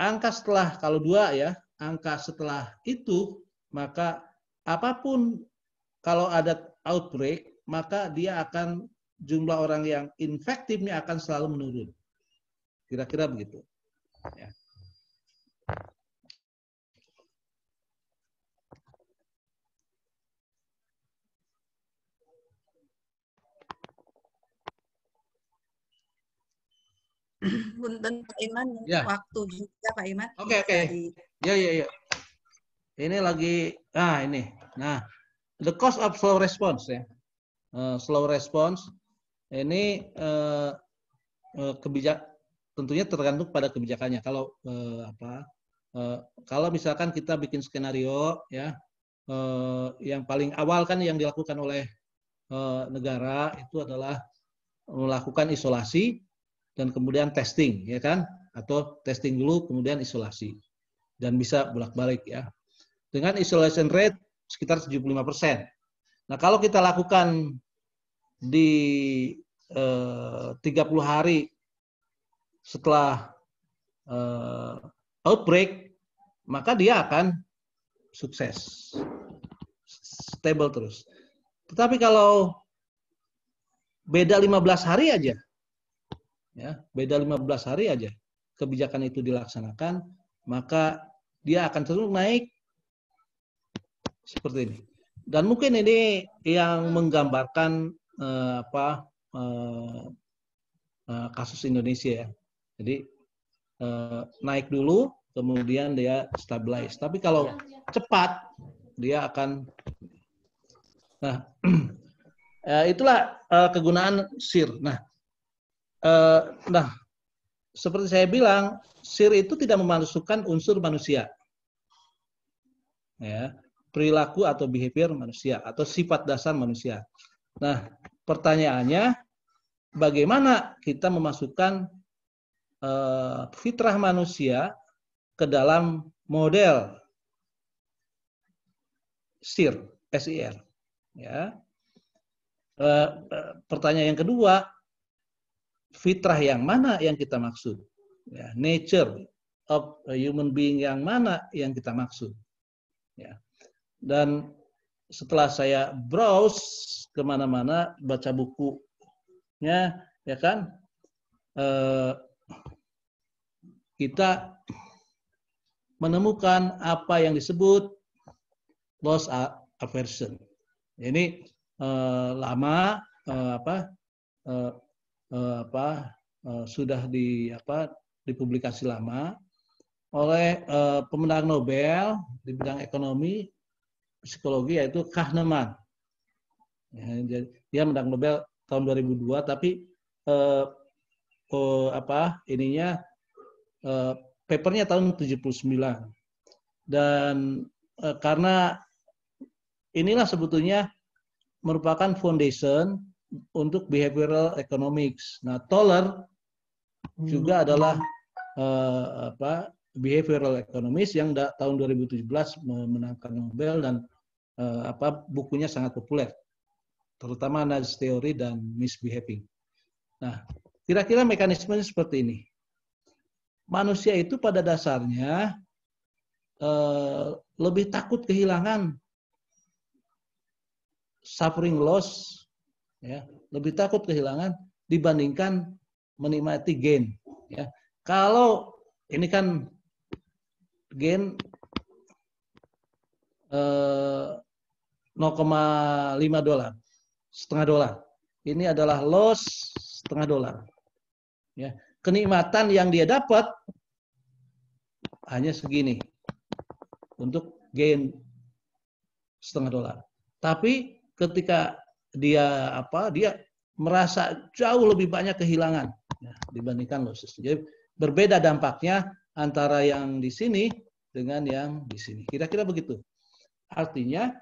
angka setelah, kalau 2 ya, angka setelah itu, maka apapun kalau ada outbreak, maka dia akan, jumlah orang yang infektifnya akan selalu menurun. Kira-kira begitu. Ya. Punten Pak Iman, Ya. waktu juga Pak Iman. Oke. Ya. Ini lagi, ini. Nah, the cost of slow response ya. Slow response ini tentunya tergantung pada kebijakannya. Kalau kalau misalkan kita bikin skenario ya, yang paling awal kan yang dilakukan oleh negara itu adalah melakukan isolasi dan kemudian testing, ya kan? Atau testing dulu kemudian isolasi, dan bisa bolak-balik ya. Dengan isolation rate sekitar 75%. Nah, kalau kita lakukan di 30 hari setelah outbreak, maka dia akan sukses, stable terus. Tetapi kalau beda 15 hari aja, ya, beda 15 hari aja kebijakan itu dilaksanakan, maka dia akan terus naik seperti ini. Dan mungkin ini yang menggambarkan kasus Indonesia ya. Jadi naik dulu, kemudian dia stabilize. Tapi kalau cepat, dia akan. Nah, itulah kegunaan SIR. Nah, seperti saya bilang, SIR itu tidak memasukkan unsur manusia, ya, perilaku atau behavior manusia atau sifat dasar manusia. Nah, pertanyaannya, bagaimana kita memasukkan fitrah manusia ke dalam model SIR, SIR. Ya. Pertanyaan yang kedua, fitrah yang mana yang kita maksud? Ya, nature of a human being yang mana yang kita maksud? Ya. Dan setelah saya browse kemana-mana, baca bukunya, ya kan, kita menemukan apa yang disebut loss aversion. Ini lama sudah dipublikasi lama oleh pemenang Nobel di bidang ekonomi psikologi, yaitu Kahneman. Ya, dia menang Nobel tahun 2002, tapi papernya tahun 79. Dan karena inilah sebetulnya merupakan foundation untuk behavioral economics. Nah, Toller juga adalah behavioral economics yang tahun 2017 memenangkan Nobel, dan bukunya sangat populer, terutama nudge theory dan misbehaving. Nah, kira-kira mekanismenya seperti ini. Manusia itu pada dasarnya lebih takut kehilangan, suffering loss, ya, lebih takut kehilangan dibandingkan menikmati gain. Ya. Kalau ini kan gain 0,5 dolar, setengah dolar. Ini adalah loss setengah dolar. Ya. Kenikmatan yang dia dapat hanya segini untuk gain setengah dolar. Tapi ketika dia merasa jauh lebih banyak kehilangan dibandingkan losses. Jadi berbeda dampaknya antara yang di sini dengan yang di sini. Kira-kira begitu. Artinya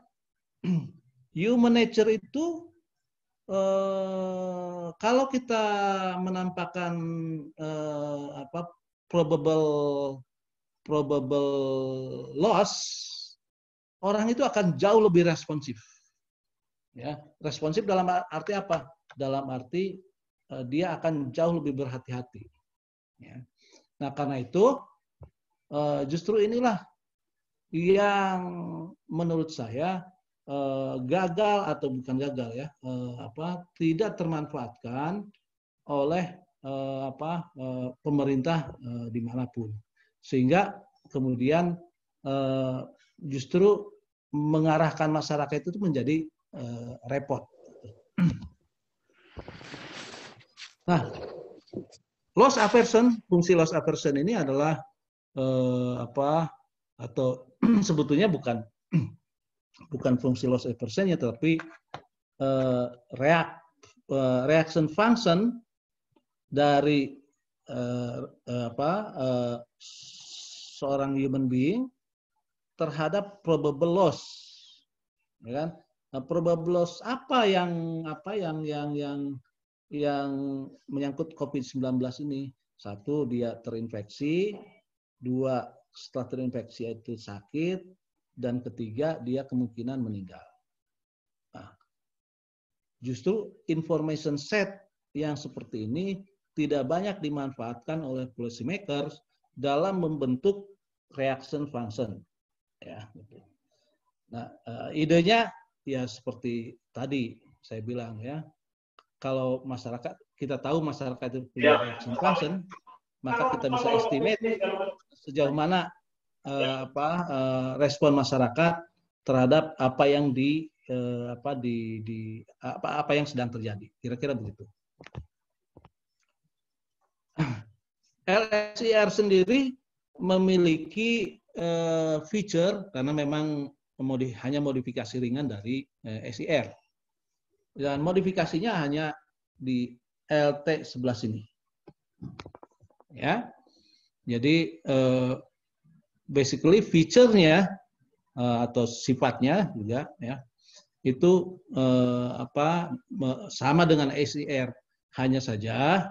human nature itu kalau kita menampakkan probable loss, orang itu akan jauh lebih responsif. Ya, responsif dalam arti apa? Dalam arti dia akan jauh lebih berhati-hati. Ya. Nah, karena itu justru inilah yang menurut saya gagal atau bukan gagal ya, tidak termanfaatkan oleh pemerintah dimanapun, sehingga kemudian justru mengarahkan masyarakat itu menjadi repot. Nah, loss aversion, fungsi loss aversion ini adalah atau sebetulnya bukan fungsi loss aversion-nya, tetapi reaction function dari seorang human being terhadap probable loss, ya kan? Nah, probable loss apa yang menyangkut COVID-19 ini? Satu, dia terinfeksi; dua, setelah terinfeksi itu sakit; dan ketiga, dia kemungkinan meninggal. Nah, justru information set yang seperti ini tidak banyak dimanfaatkan oleh policy makers dalam membentuk reaction function. Ya, gitu. Nah, idenya ya seperti tadi saya bilang ya, kalau masyarakat, kita tahu masyarakat itu punya reaction function, maka kita bisa estimate sejauh mana respon masyarakat terhadap apa yang apa yang sedang terjadi. Kira-kira begitu. LSIR sendiri memiliki feature karena memang hanya modifikasi ringan dari SIR. Dan modifikasinya hanya di LT sebelah sini. Ya. Jadi basically feature-nya atau sifatnya juga ya, itu sama dengan SIR, hanya saja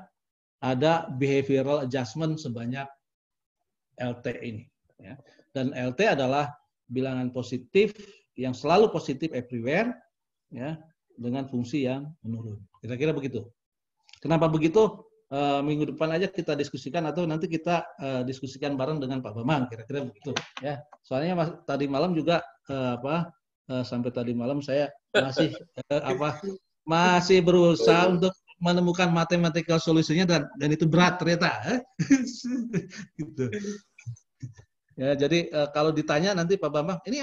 ada behavioral adjustment sebanyak LT ini. Ya. Dan LT adalah bilangan positif yang selalu positif everywhere, ya, dengan fungsi yang menurun. Kira-kira begitu. Kenapa begitu? Minggu depan aja kita diskusikan atau nanti kita diskusikan bareng dengan Pak Bambang. Kira-kira begitu. Ya. Soalnya tadi malam juga sampai tadi malam saya masih masih berusaha untuk menemukan mathematical solusinya dan itu berat ternyata. Gitu. Ya, jadi kalau ditanya nanti Pak Bambang, ini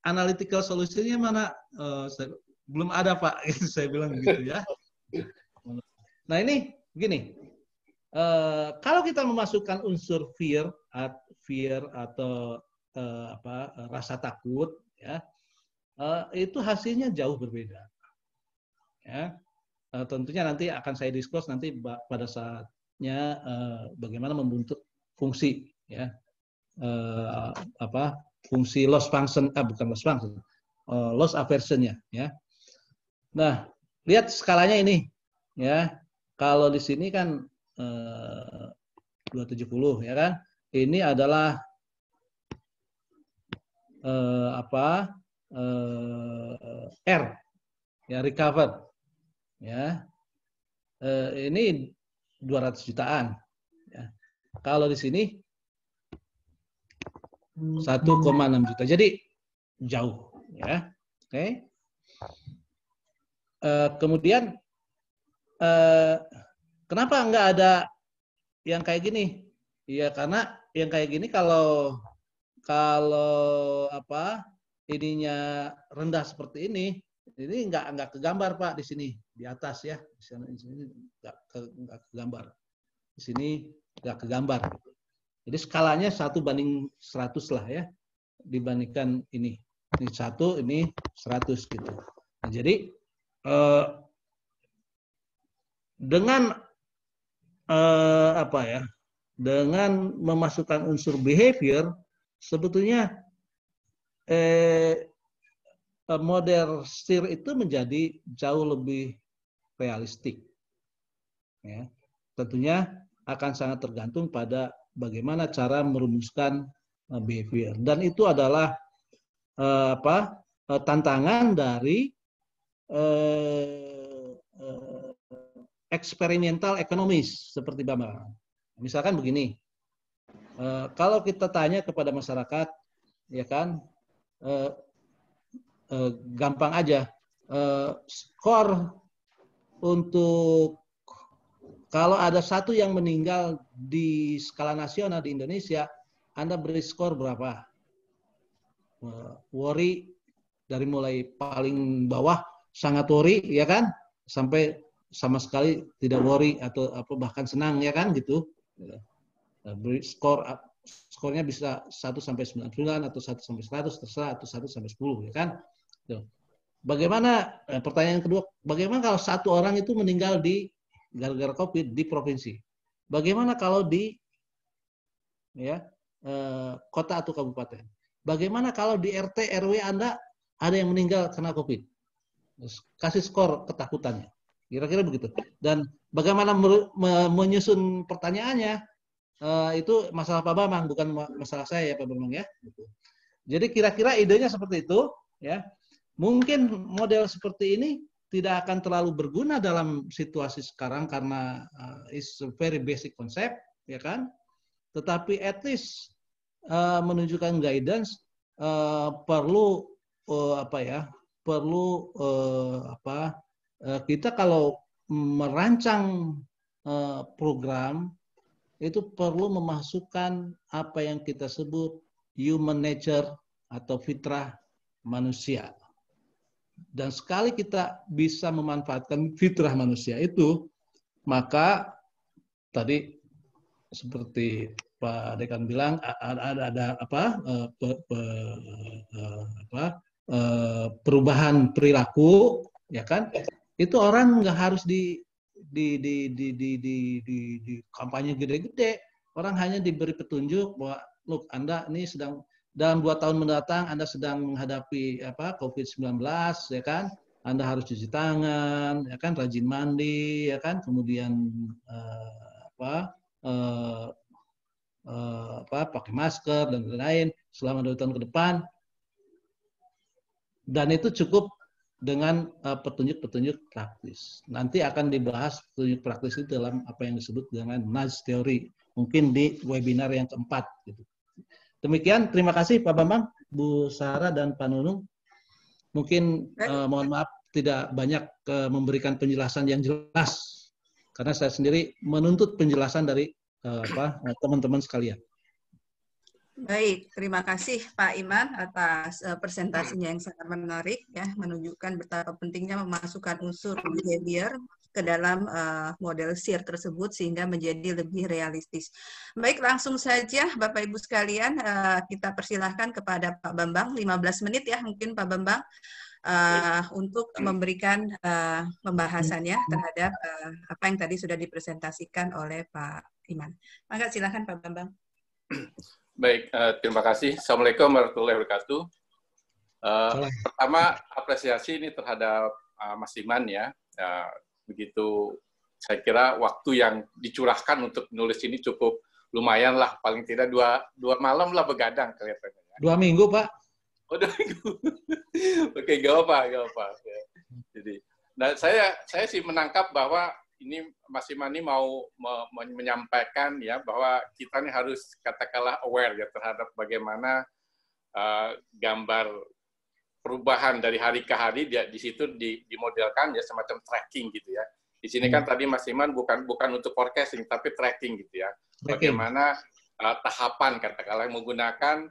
analytical solusinya mana? Belum ada Pak, saya bilang begitu ya. Nah ini begini, kalau kita memasukkan unsur fear atau rasa takut, ya, itu hasilnya jauh berbeda. Ya, tentunya nanti akan saya diskus nanti pada saatnya bagaimana membentuk fungsi, ya, fungsi loss function, bukan loss function, loss aversion-nya, ya. Nah, lihat skalanya ini, ya. Kalau di sini kan 270, ya kan? Ini adalah R, ya, recover, ya. Ini 200 jutaan, ya. Kalau di sini 1,6 juta, jadi jauh, ya. Oke. Kemudian kenapa nggak ada yang kayak gini? Ya karena yang kayak gini kalau ininya rendah seperti ini nggak kegambar Pak di sini di atas, ya. Di sini nggak kegambar. Di sini nggak kegambar. Jadi skalanya 1:100 lah, ya, dibandingkan ini. Ini 1, ini 100 gitu. Nah, jadi dengan dengan memasukkan unsur behavior, sebetulnya model STIR itu menjadi jauh lebih realistik. Ya. Tentunya akan sangat tergantung pada bagaimana cara merumuskan behavior, dan itu adalah tantangan dari eksperimental ekonomis seperti Bambang. Misalkan begini, kalau kita tanya kepada masyarakat, ya kan, gampang aja, skor untuk kalau ada satu yang meninggal di skala nasional di Indonesia, Anda beri skor berapa? Worry, dari mulai paling bawah sangat worry, ya kan, sampai sama sekali tidak worry atau bahkan senang, ya kan, gitu. Beri skornya bisa 1-99 atau 1-100 terserah, atau 1-10, ya kan. Bagaimana, pertanyaan kedua, bagaimana kalau satu orang itu meninggal di gara-gara COVID di provinsi? Bagaimana kalau di, ya, kota atau kabupaten? Bagaimana kalau di RT RW Anda ada yang meninggal karena COVID? Kasih skor ketakutannya. Kira-kira begitu. Dan bagaimana menyusun pertanyaannya, itu masalah Pak Bambang, bukan masalah saya, ya Pak Bambang, ya. Jadi kira-kira idenya seperti itu, ya. Mungkin model seperti ini tidak akan terlalu berguna dalam situasi sekarang karena it's a very basic concept, ya kan. Tetapi at least menunjukkan guidance, perlu kita kalau merancang program itu perlu memasukkan apa yang kita sebut human nature atau fitrah manusia. Dan sekali kita bisa memanfaatkan fitrah manusia itu, maka tadi seperti Pak Dekan bilang ada perubahan perilaku, ya kan? Itu orang nggak harus di kampanye gede-gede. Orang hanya diberi petunjuk bahwa, look, Anda ini sedang dalam 2 tahun mendatang Anda sedang menghadapi COVID-19, ya kan? Anda harus cuci tangan, ya kan? Rajin mandi, ya kan? Kemudian pakai masker dan lain-lain selama 2 tahun ke depan. Dan itu cukup dengan petunjuk-petunjuk praktis. Nanti akan dibahas petunjuk praktis itu dalam apa yang disebut dengan nudge theory, mungkin di webinar yang keempat. Gitu. Demikian, terima kasih Pak Bambang, Bu Sarah, dan Pak Nunung. Mungkin mohon maaf tidak banyak memberikan penjelasan yang jelas, karena saya sendiri menuntut penjelasan dari teman-teman sekalian. Baik, terima kasih Pak Iman atas presentasinya yang sangat menarik, ya, menunjukkan betapa pentingnya memasukkan unsur behavior ke dalam model SEER tersebut sehingga menjadi lebih realistis. Baik, langsung saja Bapak Ibu sekalian, kita persilahkan kepada Pak Bambang, 15 menit ya mungkin Pak Bambang, untuk memberikan pembahasannya terhadap apa yang tadi sudah dipresentasikan oleh Pak Iman. Maka silakan Pak Bambang. Baik, terima kasih. Assalamualaikum warahmatullahi wabarakatuh. Pertama, apresiasi ini terhadap Mas Iman ya. Begitu, saya kira waktu yang dicurahkan untuk menulis ini cukup lumayan lah. Paling tidak dua malam lah begadang kelihatannya. 2 minggu, Pak. Oh, 2 minggu. Oke, gak apa-apa. Jadi, nah saya sih menangkap bahwa ini Mas Iman ini mau menyampaikan ya bahwa kita ini harus katakanlah aware ya terhadap bagaimana gambar perubahan dari hari ke hari di situ dimodelkan ya semacam tracking gitu ya. Di sini kan tadi Mas Iman bukan untuk forecasting tapi tracking gitu ya. Bagaimana tahapan katakanlah menggunakan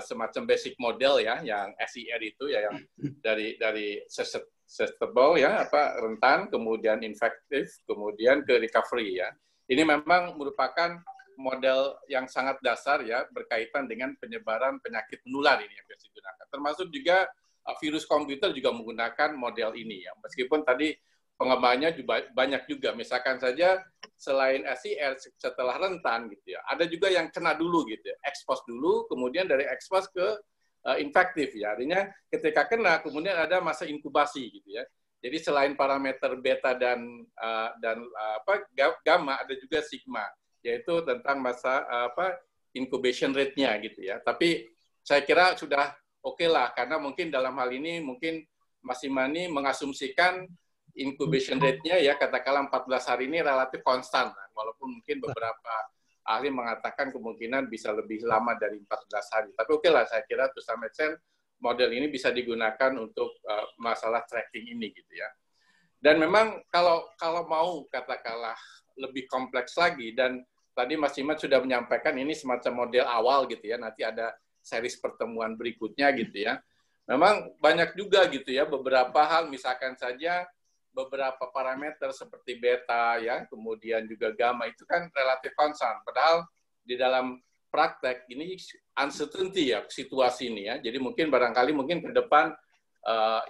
semacam basic model ya yang SER itu ya yang dari susceptible ya rentan, kemudian infektif, kemudian ke recovery ya. Ini memang merupakan model yang sangat dasar ya berkaitan dengan penyebaran penyakit menular ini yang biasa digunakan. Termasuk juga virus komputer juga menggunakan model ini ya. Meskipun tadi pengembangannya juga banyak juga. Misalkan saja selain SER setelah rentan gitu ya. Ada juga yang kena dulu gitu ya. Expose dulu, kemudian dari expose ke infektif ya, artinya ketika kena kemudian ada masa inkubasi gitu ya. Jadi selain parameter beta dan gamma ada juga sigma, yaitu tentang masa incubation rate-nya gitu ya. Tapi saya kira sudah oke lah karena mungkin dalam hal ini mungkin Mas Imani mengasumsikan incubation rate-nya ya katakanlah 14 hari ini relatif konstan, walaupun mungkin beberapa ahli mengatakan kemungkinan bisa lebih lama dari 14 hari. Tapi oke lah, saya kira to some extent model ini bisa digunakan untuk masalah tracking ini gitu ya. Dan memang kalau mau katakanlah lebih kompleks lagi, dan tadi Mas Iman sudah menyampaikan ini semacam model awal gitu ya, nanti ada series pertemuan berikutnya gitu ya. Memang banyak juga gitu ya, beberapa hal misalkan saja beberapa parameter seperti beta ya, kemudian juga gamma itu kan relatif konstan. Padahal di dalam praktek ini uncertainty ya situasi ini ya. Jadi mungkin barangkali ke depan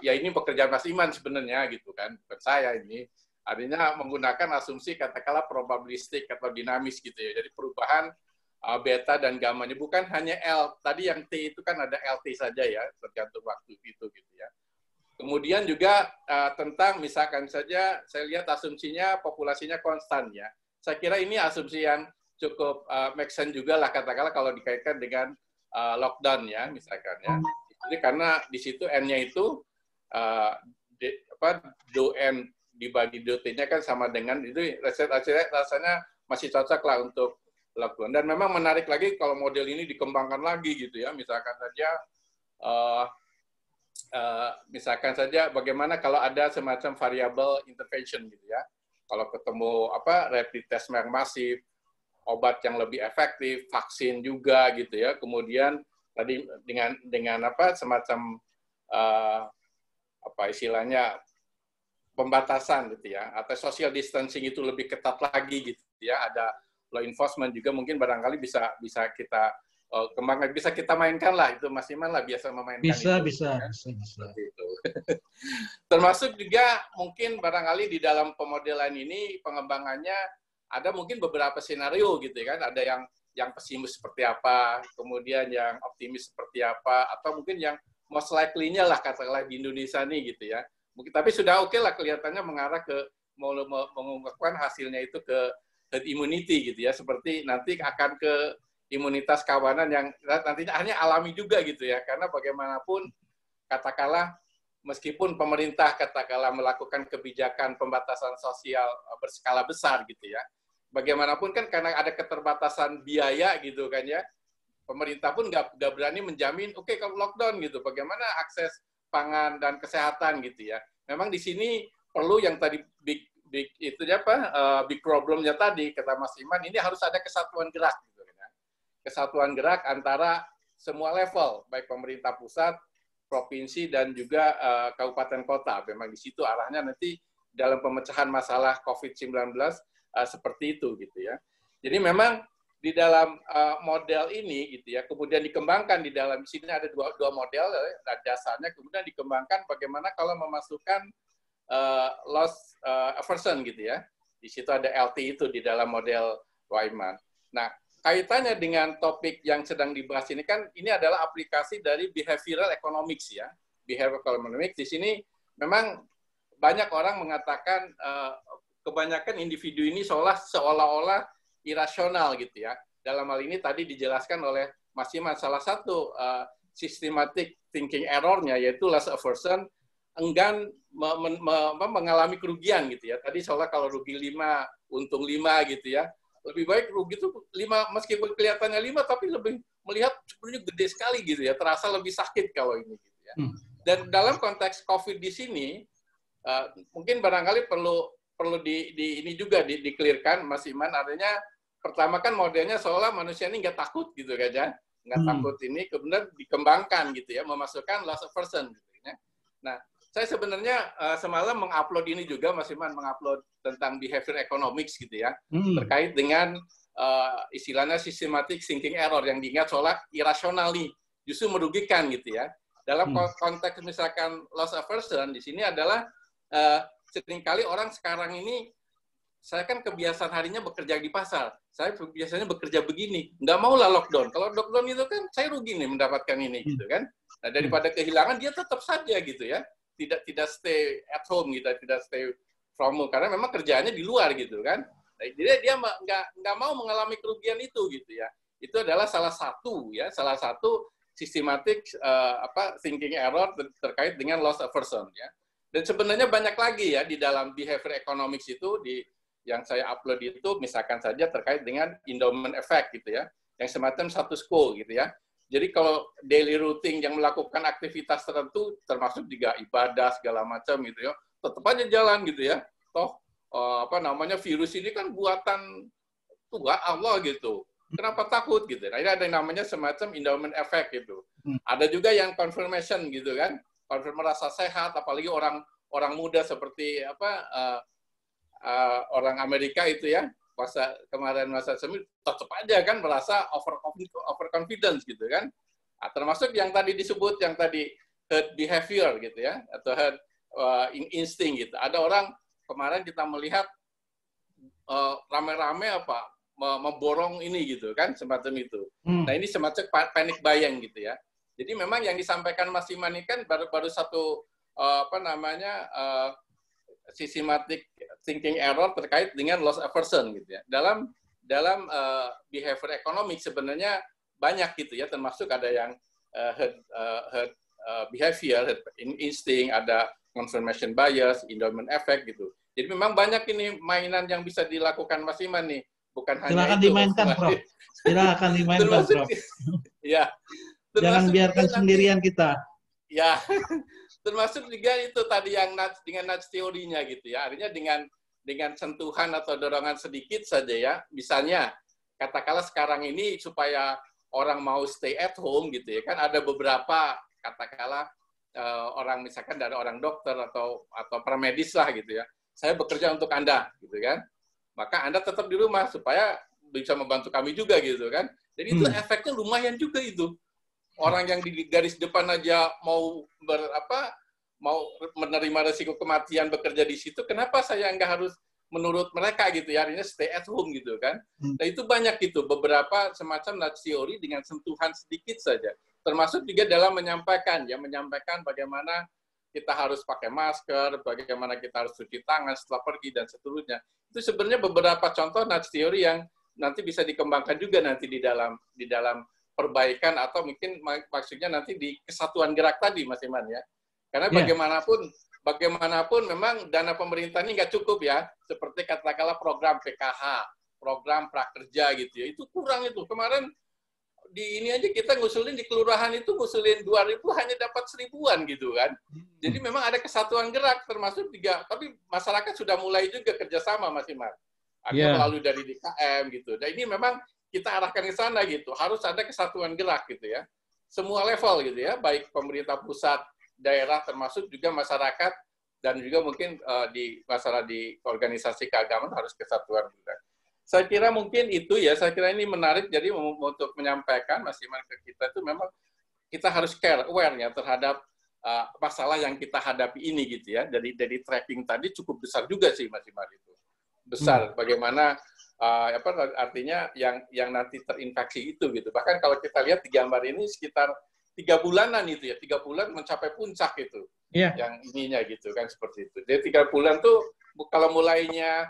ya ini pekerjaan Mas Iman sebenarnya gitu kan, bukan saya ini. Artinya menggunakan asumsi katakanlah probabilistik atau dinamis gitu ya. Jadi perubahan beta dan gammanya bukan hanya L. Tadi yang T itu kan ada LT saja ya, tergantung waktu itu gitu ya. Kemudian juga tentang misalkan saja saya lihat asumsinya populasinya konstan ya. Saya kira ini asumsi yang cukup make sense juga lah katakanlah kalau dikaitkan dengan lockdown ya misalkan ya. Jadi karena di situ N-nya itu do N dibagi do T-nya kan sama dengan itu rasanya masih cocok lah untuk lockdown. Dan memang menarik lagi kalau model ini dikembangkan lagi gitu ya. Misalkan saja bagaimana kalau ada semacam variable intervention gitu ya. Kalau ketemu rapid test yang masif, obat yang lebih efektif, vaksin juga gitu ya. Kemudian tadi dengan semacam istilahnya pembatasan gitu ya, atau social distancing itu lebih ketat lagi gitu ya. Ada law enforcement juga mungkin barangkali bisa kita kembangkan, bisa kita mainkan lah itu Mas Iman lah biasa memainkan bisa. Itu. Termasuk juga mungkin barangkali di dalam pemodelan ini pengembangannya ada mungkin beberapa skenario gitu kan, ada yang pesimis seperti apa, kemudian yang optimis seperti apa, atau mungkin yang most likely-nya lah katakanlah di Indonesia nih gitu ya. Mungkin tapi sudah oke lah kelihatannya mengarah ke mengungkapkan hasilnya itu ke herd immunity gitu ya, seperti nanti akan ke imunitas kawanan yang nantinya hanya alami juga gitu ya. Karena bagaimanapun katakanlah meskipun pemerintah katakanlah melakukan kebijakan pembatasan sosial berskala besar gitu ya. Bagaimanapun kan karena ada keterbatasan biaya gitu kan ya. Pemerintah pun nggak berani menjamin oke, kalau lockdown gitu. Bagaimana akses pangan dan kesehatan gitu ya. Memang di sini perlu yang tadi big itu big problemnya tadi kata Mas Iman, ini harus ada kesatuan gerak gitu ya. Kesatuan gerak antara semua level baik pemerintah pusat, provinsi dan juga kabupaten kota. Memang di situ arahnya nanti dalam pemecahan masalah COVID-19 seperti itu gitu ya. Jadi memang di dalam model ini gitu ya, kemudian dikembangkan di dalam sini ada dua model dasarnya, kemudian dikembangkan bagaimana kalau memasukkan loss aversion gitu ya. Di situ ada LT itu di dalam model Wyman. Nah, kaitannya dengan topik yang sedang dibahas ini kan ini adalah aplikasi dari behavioral economics ya. Behavioral economics di sini memang banyak orang mengatakan kebanyakan individu ini seolah-olah irasional gitu ya. Dalam hal ini tadi dijelaskan oleh Mas Iman, salah satu systematic thinking error-nya yaitu loss aversion, enggan mengalami kerugian gitu ya. Tadi seolah kalau rugi 5, untung 5 gitu ya. Lebih baik rugi itu 5 meskipun kelihatannya 5 tapi lebih melihat sebenarnya gede sekali gitu ya. Terasa lebih sakit kalau ini gitu ya. Dan dalam konteks COVID di sini mungkin barangkali perlu ini juga di-clearkan Mas Iman, artinya pertama kan modelnya seolah manusia ini nggak takut gitu kan ya, nggak takut ini, kemudian dikembangkan gitu ya, memasukkan loss aversion gitu ya. Nah, saya sebenarnya semalam mengupload ini juga, Mas Iman, mengupload tentang behavior economics gitu ya, terkait dengan istilahnya systematic thinking error yang diingat seolah irasional nih, justru merugikan gitu ya. Dalam konteks misalkan loss aversion di sini adalah seringkali orang sekarang ini, saya kan kebiasaan harinya bekerja di pasar. Saya biasanya bekerja begini. Nggak mau lah lockdown. Kalau lockdown itu kan saya rugi nih mendapatkan ini gitu kan. Nah, daripada kehilangan dia tetap saja gitu ya. Tidak stay at home gitu, tidak stay from home karena memang kerjaannya di luar gitu kan. Nah, jadi dia nggak mau mengalami kerugian itu gitu ya. Itu adalah salah satu systematic thinking error terkait dengan loss aversion ya. Dan sebenarnya banyak lagi ya di dalam behavior economics itu yang saya upload itu misalkan saja terkait dengan endowment effect gitu ya, yang semacam status quo gitu ya. Jadi kalau daily routine yang melakukan aktivitas tertentu termasuk juga ibadah segala macam gitu ya, tetap aja jalan gitu ya. Toh virus ini kan buatan Tuhan Allah gitu. Kenapa takut gitu? Nah, ini ada yang namanya semacam endowment effect gitu. Ada juga yang confirmation gitu kan. Confirm merasa sehat, apalagi orang muda seperti orang Amerika itu ya, masa semi tetap aja kan merasa overconfidence gitu kan. Nah, termasuk yang tadi disebut herd behavior gitu ya, atau herd instinct gitu. Ada orang kemarin kita melihat rame-rame memborong ini gitu kan, semacam itu. Nah, ini semacam panic buying gitu ya. Jadi memang yang disampaikan Mas Iman ini kan baru satu systematic thinking error terkait dengan loss aversion gitu ya. Dalam behavior economics sebenarnya banyak gitu ya, termasuk ada yang herd behavior, herd instinct, ada confirmation bias, endowment effect gitu. Jadi memang banyak ini mainan yang bisa dilakukan Mas Iman nih, bukan hanya itu. Dimainkan, Prof. Silakan dimainkan, Prof. Ya. Jangan biarkan sendirian kita. Ya, termasuk juga itu tadi yang dengan nudge teorinya gitu ya. Artinya dengan sentuhan atau dorongan sedikit saja ya. Misalnya, katakanlah sekarang ini supaya orang mau stay at home gitu ya. Kan ada beberapa katakanlah orang misalkan dari orang dokter atau paramedis lah gitu ya. Saya bekerja untuk Anda gitu kan. Maka Anda tetap di rumah supaya bisa membantu kami juga gitu kan. Jadi itu efeknya lumayan juga itu. Orang yang di garis depan aja mau menerima resiko kematian bekerja di situ, kenapa saya nggak harus menurut mereka gitu ya, artinya stay at home gitu kan. Nah itu banyak gitu, beberapa semacam nudge theory dengan sentuhan sedikit saja. Termasuk juga dalam menyampaikan bagaimana kita harus pakai masker, bagaimana kita harus cuci tangan setelah pergi dan seterusnya. Itu sebenarnya beberapa contoh nudge theory yang nanti bisa dikembangkan juga nanti di dalam perbaikan atau mungkin maksudnya nanti di kesatuan gerak tadi, Mas Iman ya. Karena bagaimanapun memang dana pemerintah ini nggak cukup ya, seperti katakanlah program PKH, program prakerja gitu ya, itu kurang itu. Kemarin di ini aja kita ngusulin di kelurahan itu ngusulin 2.000 hanya dapat 1.000-an gitu kan. Jadi memang ada kesatuan gerak termasuk tapi masyarakat sudah mulai juga kerjasama Mas Iman. Artinya melalui dari DKM gitu. Dan ini memang kita arahkan ke sana gitu. Harus ada kesatuan gerak gitu ya. Semua level gitu ya, baik pemerintah pusat, daerah termasuk juga masyarakat dan juga mungkin di masalah di organisasi keagamaan harus kesatuan gerak. Saya kira mungkin itu ya, saya kira ini menarik, jadi untuk menyampaikan Mas Iman ke kita itu memang kita harus aware-nya terhadap masalah yang kita hadapi ini gitu ya. Dari tracking tadi cukup besar juga sih Mas Iman itu. Besar, bagaimana artinya yang nanti terinfeksi itu gitu. Bahkan kalau kita lihat di gambar ini sekitar 3 bulanan itu ya, 3 bulan mencapai puncak itu. Yang ininya gitu kan seperti itu. Jadi 3 bulan tuh kalau mulainya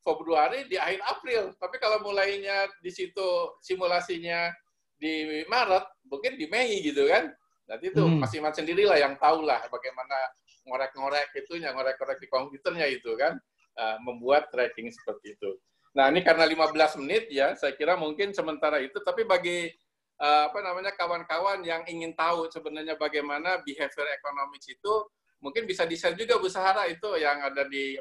Februari di akhir April, tapi kalau mulainya di situ simulasinya di Maret, mungkin di Mei gitu kan. Nanti itu masing-masing sendirilah yang tahulah bagaimana ngorek-ngorek itunya, ngorek-ngorek di komputernya itu kan, membuat tracking seperti itu. Nah, ini karena 15 menit ya, saya kira mungkin sementara itu, tapi bagi kawan-kawan yang ingin tahu sebenarnya bagaimana behavior economics itu, mungkin bisa di-share juga Bu Sahara itu yang ada di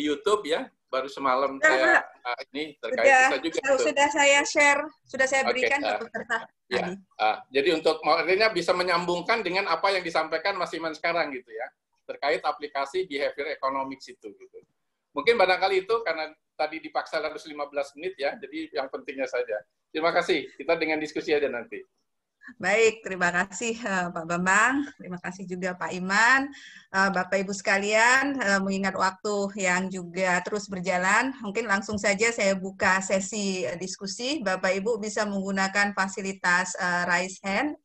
YouTube ya. Baru semalam saya ini terkait kita juga sudah saya share, sudah saya berikan ke peserta. Ya. Jadi untuk artinya bisa menyambungkan dengan apa yang disampaikan Mas Iman sekarang gitu ya, terkait aplikasi behavior economics itu gitu. Mungkin barangkali itu karena tadi dipaksa harus 15 menit ya, jadi yang pentingnya saja. Terima kasih. Kita dengan diskusi aja nanti. Baik, terima kasih Pak Bambang, terima kasih juga Pak Iman, Bapak Ibu sekalian, mengingat waktu yang juga terus berjalan, mungkin langsung saja saya buka sesi diskusi. Bapak Ibu bisa menggunakan fasilitas raise hand.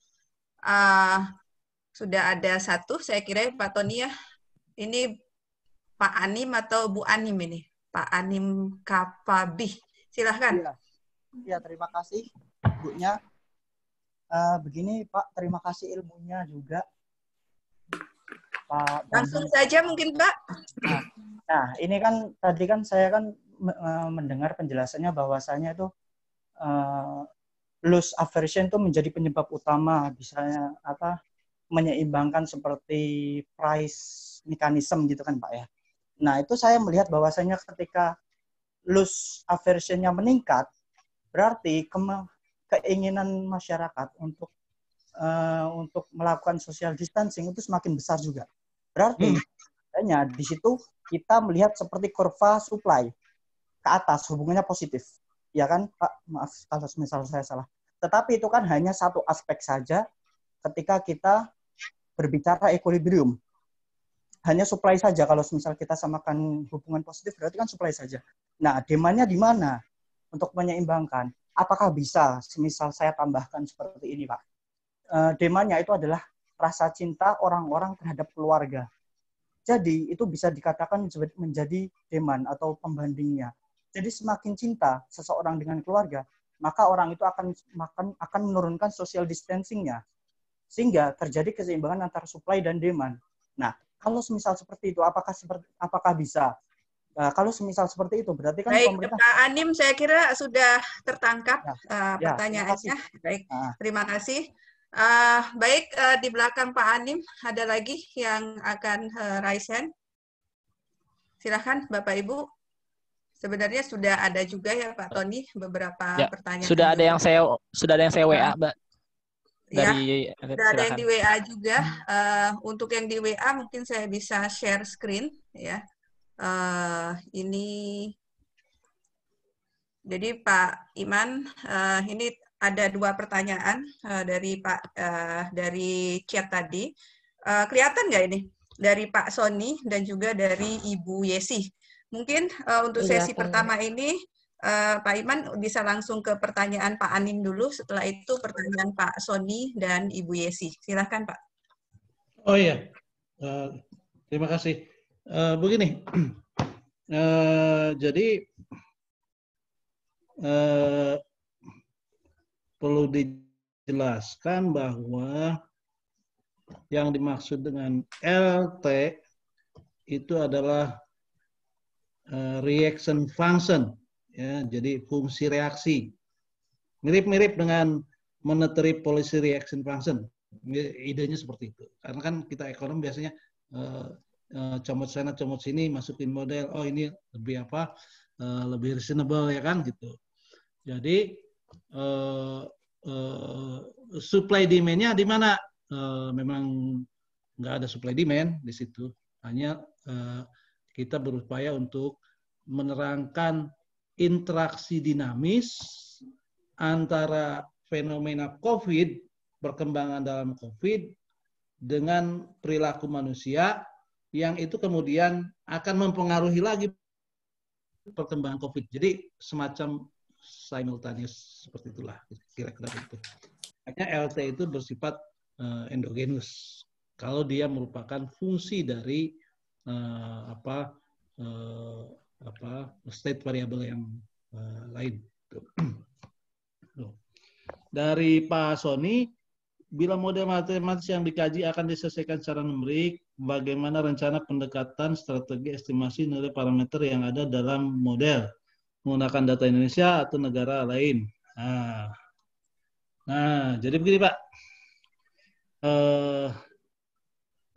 Sudah ada satu, saya kira Pak Tony ya. Ini Pak Anim atau Bu Anim ini? Pak Anim Kapabih, silahkan. Iya, terima kasih Bu-nya. Begini Pak, terima kasih ilmunya juga Pak. Langsung saja mungkin Pak. Nah ini kan tadi kan saya kan mendengar penjelasannya bahwasanya itu loss aversion itu menjadi penyebab utama, misalnya menyeimbangkan seperti price mechanism gitu kan Pak ya. Nah itu saya melihat bahwasanya ketika loss aversion-nya meningkat, berarti keinginan masyarakat untuk melakukan social distancing itu semakin besar juga. Berarti hanya di situ kita melihat seperti kurva supply ke atas, hubungannya positif. Ya kan Pak, maaf kalau misal saya salah. Tetapi itu kan hanya satu aspek saja ketika kita berbicara equilibrium. Hanya supply saja, kalau misal kita samakan hubungan positif berarti kan supply saja. Nah, demand-nya di mana untuk menyeimbangkan? Apakah bisa, semisal saya tambahkan seperti ini, Pak. Demand-nya itu adalah rasa cinta orang-orang terhadap keluarga. Jadi, itu bisa dikatakan menjadi demand atau pembandingnya. Jadi, semakin cinta seseorang dengan keluarga, maka orang itu akan menurunkan social distancing-nya. Sehingga terjadi keseimbangan antara supply dan demand. Nah, kalau semisal seperti itu, apakah bisa? Kalau semisal seperti itu, berarti kan baik, pemerintah... Pak Anim, saya kira sudah tertangkap pertanyaannya. Baik, terima kasih. Baik, di belakang Pak Anim, ada lagi yang akan raise hand? Silahkan, Bapak Ibu. Sebenarnya sudah ada juga ya, Pak Tony, beberapa pertanyaan. Sudah ada yang saya WA, Mbak. Sudah ada yang di WA juga. Untuk yang di WA, mungkin saya bisa share screen, ya. Ini jadi Pak Iman, ini ada 2 pertanyaan dari dari chat tadi. Kelihatan nggak ini dari Pak Sony dan juga dari Ibu Yesi? Mungkin untuk sesi pertama ini Pak Iman bisa langsung ke pertanyaan Pak Anim dulu. Setelah itu pertanyaan Pak Sony dan Ibu Yesi. Silakan Pak. Oh iya, terima kasih. Begini, jadi perlu dijelaskan bahwa yang dimaksud dengan LT itu adalah reaction function, ya, jadi fungsi reaksi. Mirip-mirip dengan monetary policy reaction function. Idenya seperti itu. Karena kan kita ekonom biasanya comot sana comot sini, masukin model, oh ini lebih apa, lebih reasonable, ya kan, gitu. Jadi supply demand-nya di mana? Memang nggak ada supply demand di situ. Hanya kita berupaya untuk menerangkan interaksi dinamis antara fenomena COVID, perkembangan dalam COVID, dengan perilaku manusia yang itu kemudian akan mempengaruhi lagi perkembangan COVID. Jadi semacam simultaneous seperti itulah, kira-kira itu. Makanya LT itu bersifat endogenus. Kalau dia merupakan fungsi dari state variable yang lain. Dari Pak Sony, bila model matematis yang dikaji akan diselesaikan secara numerik, bagaimana rencana pendekatan strategi estimasi nilai parameter yang ada dalam model menggunakan data Indonesia atau negara lain? Nah, jadi begini Pak.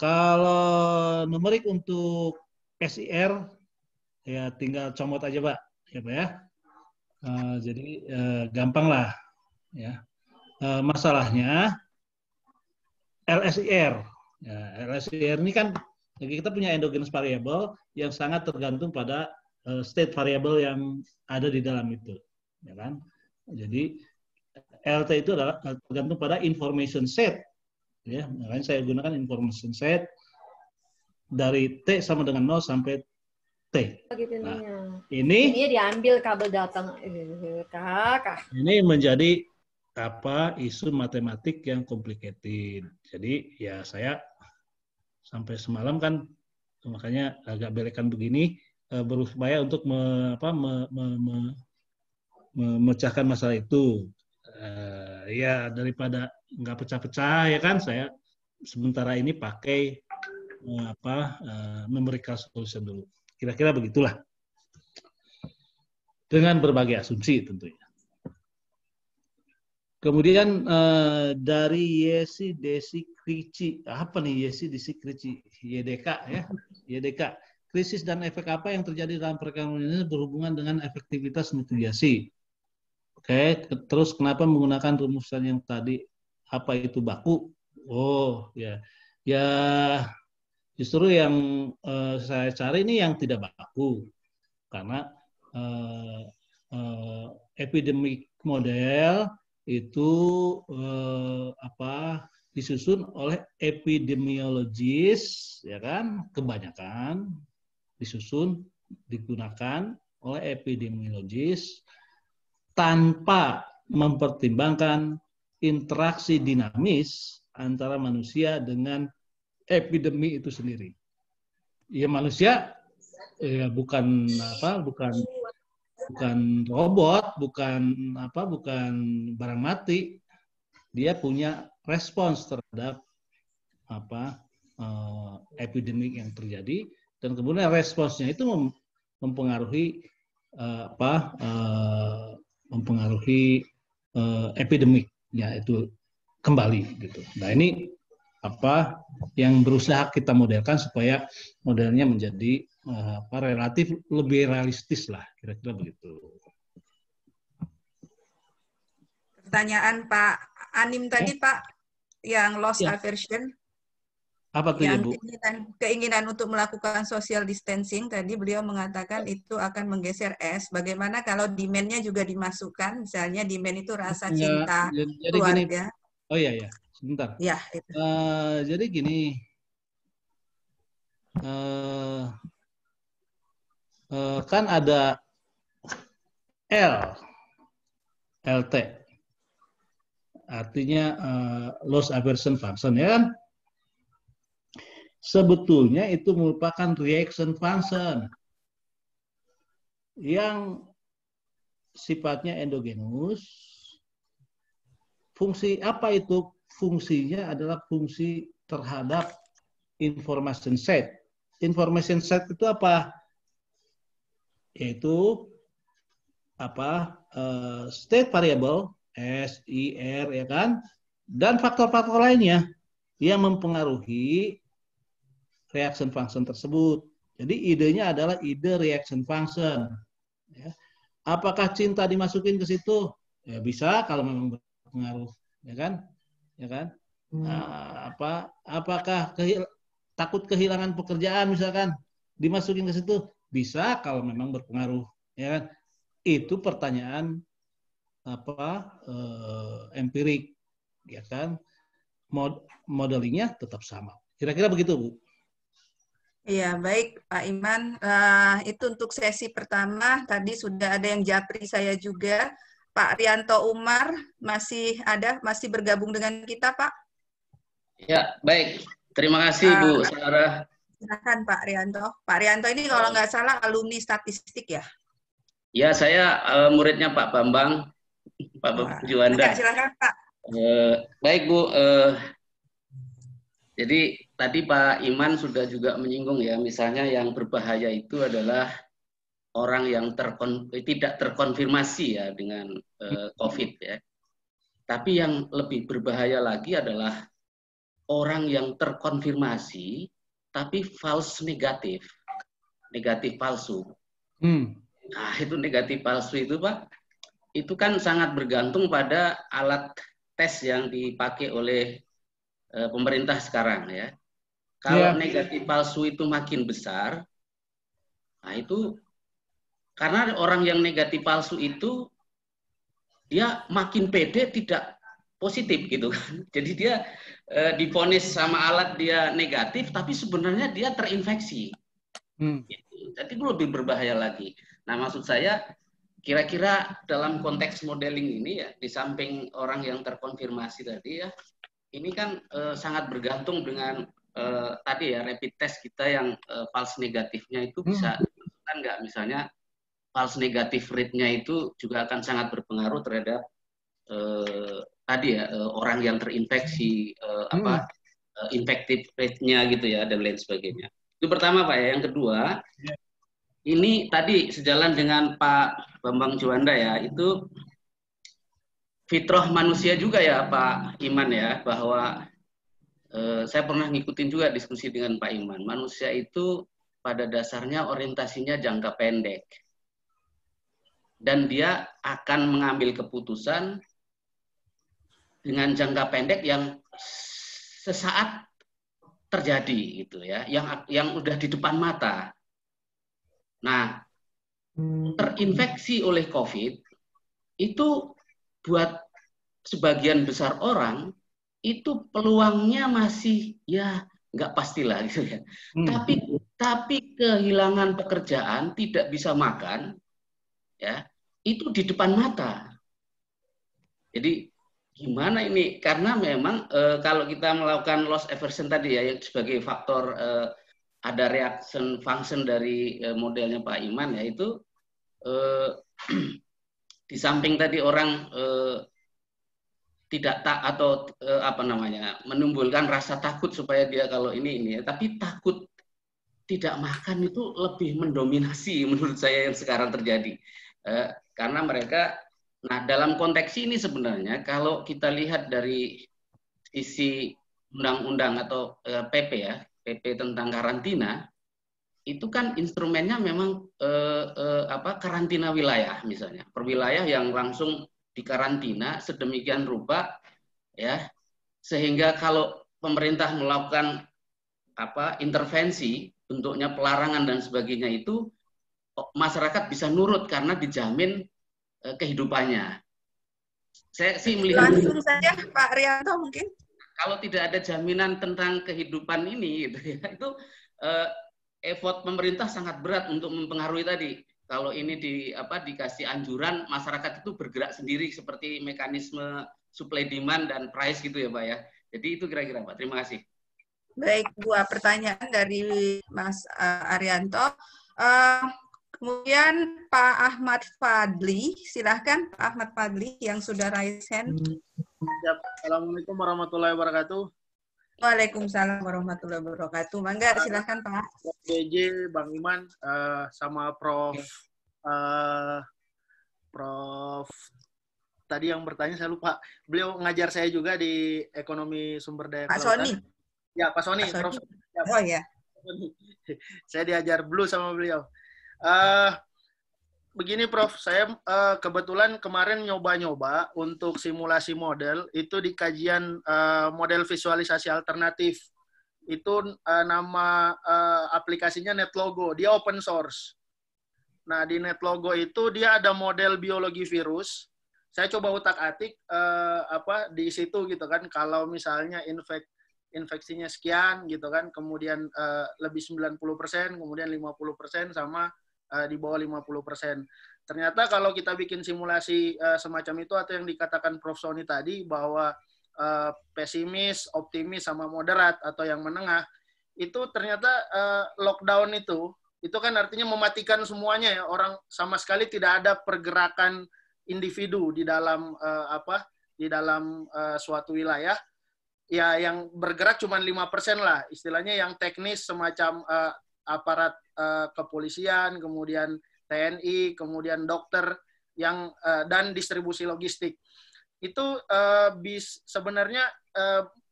Kalau numerik untuk SIR, ya tinggal comot aja Pak, ya Pak ya. Jadi gampang lah, ya. Masalahnya LSIR, ya, LSIR ini kan kita punya endogenous variable yang sangat tergantung pada state variable yang ada di dalam itu, ya kan. Jadi LT itu adalah tergantung pada information set. Ya, makanya saya gunakan information set dari T sama dengan 0 sampai T. Nah, ini diambil kabel datang kakak. Ini menjadi isu matematik yang complicated. Jadi ya saya sampai semalam kan makanya agak belekan begini, berupaya untuk memecahkan masalah itu. Ya daripada nggak pecah-pecah, ya kan, saya sementara ini pakai numerical solution dulu. Kira-kira begitulah. Dengan berbagai asumsi tentunya. Kemudian dari Yesi Desi Krici, apa nih Yesi Desi Krici? YDK ya, YDK. Krisis dan efek apa yang terjadi dalam perekonomian ini berhubungan dengan efektivitas mitigasi. Oke, terus kenapa menggunakan rumusan yang tadi? Apa itu baku? Oh ya, ya justru yang saya cari ini yang tidak baku, karena epidemic model itu disusun oleh epidemiologis, ya kan, kebanyakan digunakan oleh epidemiologis tanpa mempertimbangkan interaksi dinamis antara manusia dengan epidemi itu sendiri. Ya manusia ya bukan robot, bukan barang mati. Dia punya respons terhadap epidemik yang terjadi, dan kemudian responsnya itu mempengaruhi epidemiknya itu kembali gitu. Nah ini yang berusaha kita modelkan supaya modelnya menjadi relatif lebih realistis lah, kira-kira begitu. Pertanyaan Pak Anim tadi Pak, yang loss aversion. Apa tuh yang ya Bu? Keinginan untuk melakukan social distancing, tadi beliau mengatakan itu akan menggeser S. Bagaimana kalau demand-nya juga dimasukkan, misalnya demand itu rasa cinta jadi keluarga. Gini, oh iya, sebentar. Ya, itu. Jadi gini, kan ada LT, artinya loss aversion function, ya kan? Sebetulnya itu merupakan reaction function yang sifatnya endogenus. Fungsi apa itu? Fungsinya adalah fungsi terhadap information set. Information set itu apa? Yaitu state variable S, I, R, ya kan? Dan faktor-faktor lainnya yang mempengaruhi reaction function tersebut. Jadi idenya adalah ide reaction function. Ya. Apakah cinta dimasukin ke situ? Ya bisa kalau memang berpengaruh, ya kan? Ya kan? Apakah takut kehilangan pekerjaan misalkan dimasukin ke situ? Bisa kalau memang berpengaruh, ya kan? Itu pertanyaan empirik, ya kan? Modelingnya tetap sama. Kira-kira begitu, Bu. Iya, baik Pak Iman. Itu untuk sesi pertama. Tadi sudah ada yang japri saya juga. Pak Rianto Umar masih bergabung dengan kita, Pak? Ya, baik. Terima kasih, Bu Sarah. Silakan Pak Rianto. Pak Rianto ini kalau nggak salah alumni statistik ya? Ya, saya muridnya Pak Bambang, Pak Juanda. Silakan Pak. Baik Bu, jadi tadi Pak Iman sudah juga menyinggung ya, misalnya yang berbahaya itu adalah orang yang tidak terkonfirmasi ya dengan COVID ya. Tapi yang lebih berbahaya lagi adalah orang yang terkonfirmasi tapi false negatif palsu. Nah, itu negatif palsu itu Pak, itu kan sangat bergantung pada alat tes yang dipakai oleh pemerintah sekarang ya. Kalau negatif palsu itu makin besar, nah itu karena orang yang negatif palsu itu dia makin pede tidak positif gitu kan. Jadi dia divonis sama alat dia negatif, tapi sebenarnya dia terinfeksi. Jadi itu lebih berbahaya lagi. Nah, maksud saya kira-kira dalam konteks modeling ini ya, di samping orang yang terkonfirmasi tadi ya, ini kan sangat bergantung dengan tadi ya rapid test kita yang false negatifnya itu bisa kan nggak, misalnya false negatif rate-nya itu juga akan sangat berpengaruh terhadap tadi ya orang yang terinfeksi infective rate-nya gitu ya dan lain sebagainya. Itu pertama Pak ya. Yang kedua, ini tadi sejalan dengan Pak Bambang Juanda ya, itu fitrah manusia juga ya Pak Iman ya, bahwa saya pernah ngikutin juga diskusi dengan Pak Iman. Manusia itu pada dasarnya orientasinya jangka pendek. Dan dia akan mengambil keputusan dengan jangka pendek yang sesaat terjadi gitu ya, yang udah di depan mata. Nah, terinfeksi oleh COVID itu buat sebagian besar orang itu peluangnya masih ya nggak pastilah gitu ya. Tapi kehilangan pekerjaan, tidak bisa makan, ya itu di depan mata. Jadi gimana ini? Karena memang kalau kita melakukan loss aversion tadi ya, yang sebagai faktor ada reaction function dari modelnya Pak Iman ya, itu di samping tadi orang tidak atau menimbulkan rasa takut supaya dia kalau ini ya, tapi takut tidak makan itu lebih mendominasi menurut saya yang sekarang terjadi. Karena mereka, nah dalam konteks ini sebenarnya kalau kita lihat dari sisi undang-undang atau PP ya, PP tentang karantina, itu kan instrumennya memang karantina wilayah misalnya, per wilayah yang langsung dikarantina sedemikian rupa ya, sehingga kalau pemerintah melakukan intervensi bentuknya pelarangan dan sebagainya itu masyarakat bisa nurut karena dijamin kehidupannya. Saya sih melihat langsung saja Pak Rianto mungkin. Kalau tidak ada jaminan tentang kehidupan ini gitu ya, itu effort pemerintah sangat berat untuk mempengaruhi tadi. Kalau ini dikasih anjuran, masyarakat itu bergerak sendiri seperti mekanisme supply demand dan price gitu ya Pak ya. Jadi itu kira-kira Pak. Terima kasih. Baik, dua pertanyaan dari Mas Arianto. Kemudian Pak Ahmad Fadli, silahkan Pak Ahmad Fadli yang sudah raise hand. Ya, Assalamualaikum warahmatullahi wabarakatuh. Waalaikumsalam warahmatullahi wabarakatuh. Mangga, silahkan Pak. Prof. DJ, Bang Iman, sama Prof. Prof. Tadi yang bertanya saya lupa. Beliau ngajar saya juga di ekonomi sumber daya Pak kelautan. Soni. Ya, Pak Soni. Pak Prof. Soni. Ya, Oh ya. Saya diajar blue sama beliau. Begini Prof, saya kebetulan kemarin nyoba-nyoba untuk simulasi model itu di kajian model visualisasi alternatif. Itu nama aplikasinya NetLogo, dia open source. Nah di NetLogo itu dia ada model biologi virus. Saya coba utak-atik di situ gitu kan, kalau misalnya infeksinya sekian gitu kan, kemudian lebih 90%, kemudian 50% sama di bawah 50%. Ternyata kalau kita bikin simulasi semacam itu atau yang dikatakan Prof. Soni tadi bahwa pesimis, optimis sama moderat atau yang menengah itu ternyata lockdown itu kan artinya mematikan semuanya ya, orang sama sekali tidak ada pergerakan individu di dalam suatu wilayah. Ya yang bergerak cuma 5% lah, istilahnya yang teknis semacam aparat kepolisian, kemudian TNI, kemudian dokter yang dan distribusi logistik. Itu sebenarnya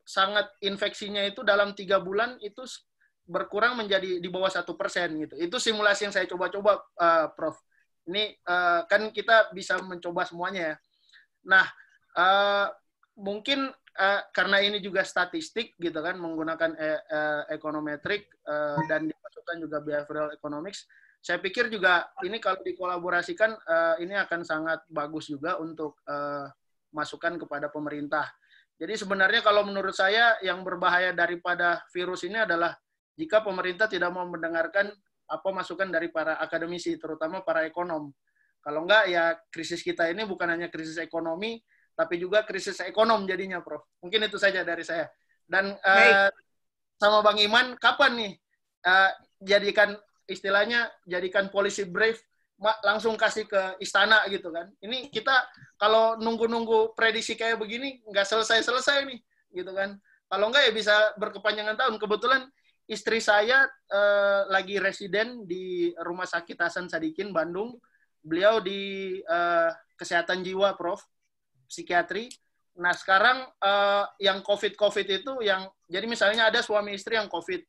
sangat infeksinya itu dalam 3 bulan itu berkurang menjadi di bawah 1% gitu. Itu simulasi yang saya coba-coba, Prof. Ini kan kita bisa mencoba semuanya ya. Nah, mungkin karena ini juga statistik gitu kan, menggunakan ekonometrik dan dimasukkan juga behavioral economics, saya pikir juga ini kalau dikolaborasikan ini akan sangat bagus juga untuk masukan kepada pemerintah. Jadi sebenarnya kalau menurut saya yang berbahaya daripada virus ini adalah jika pemerintah tidak mau mendengarkan apa masukan dari para akademisi, terutama para ekonom. Kalau enggak ya krisis kita ini bukan hanya krisis ekonomi, tapi juga krisis ekonom jadinya, Prof. Mungkin itu saja dari saya. Dan sama Bang Iman, kapan nih jadikan policy brief, langsung kasih ke istana gitu kan. Ini kita kalau nunggu-nunggu prediksi kayak begini, nggak selesai-selesai nih, gitu kan. Kalau nggak ya bisa berkepanjangan tahun. Kebetulan istri saya lagi residen di Rumah Sakit Hasan Sadikin, Bandung. Beliau di kesehatan jiwa, Prof. Psikiatri. Nah sekarang yang COVID itu jadi misalnya ada suami istri yang COVID,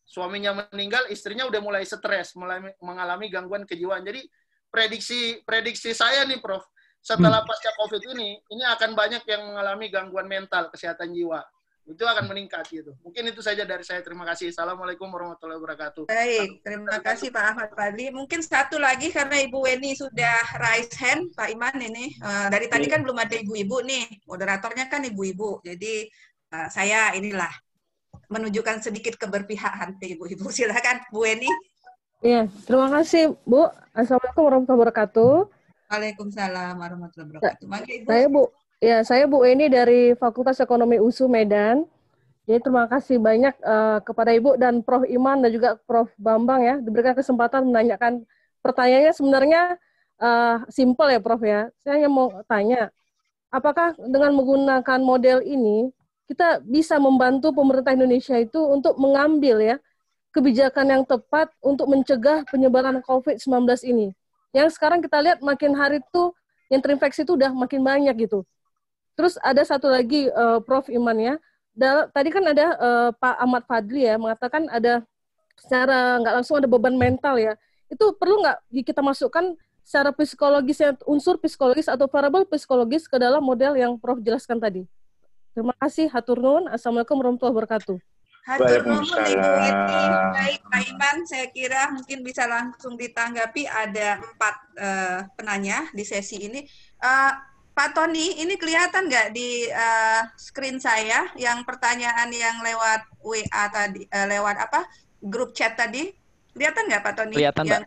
suaminya meninggal, istrinya udah mulai stres, mulai mengalami gangguan kejiwaan. Jadi prediksi saya nih Prof, setelah pasca COVID ini akan banyak yang mengalami gangguan mental, kesehatan jiwa. Itu akan meningkat gitu. Mungkin itu saja dari saya. Terima kasih. Assalamualaikum warahmatullahi wabarakatuh. Baik, terima kasih Pak Ahmad Fadli. Mungkin satu lagi karena Ibu Weni sudah raise hand, Pak Iman ini. Dari tadi kan belum ada ibu-ibu nih. Moderatornya kan ibu-ibu. Jadi saya inilah menunjukkan sedikit keberpihakan ke ibu-ibu. Silakan Bu Weni. Iya, terima kasih Bu. Assalamualaikum warahmatullahi wabarakatuh. Waalaikumsalam warahmatullahi wabarakatuh. Maka Ibu. Saya Bu Weni dari Fakultas Ekonomi USU Medan. Jadi terima kasih banyak kepada Ibu dan Prof. Iman dan juga Prof. Bambang ya diberikan kesempatan menanyakan pertanyaannya sebenarnya simpel ya Prof ya. Saya hanya mau tanya, apakah dengan menggunakan model ini kita bisa membantu pemerintah Indonesia itu untuk mengambil ya kebijakan yang tepat untuk mencegah penyebaran COVID-19 ini. Yang sekarang kita lihat makin hari itu yang terinfeksi itu udah makin banyak gitu. Terus ada satu lagi Prof. Iman ya, tadi kan ada Pak Ahmad Fadli ya mengatakan ada secara nggak langsung ada beban mental ya. Itu perlu nggak kita masukkan secara psikologis, unsur psikologis atau variabel psikologis ke dalam model yang Prof jelaskan tadi. Terima kasih, hatur nuhun. Assalamualaikum warahmatullahi wabarakatuh. Hatur nuhun Ibu Weni. Baik Pak Iman, saya kira mungkin bisa langsung ditanggapi. Ada 4 penanya di sesi ini. Pak Tony, ini kelihatan nggak di screen saya yang pertanyaan yang lewat WA tadi, lewat grup chat tadi? Kelihatan nggak Pak Tony? Kelihatan, Mbak.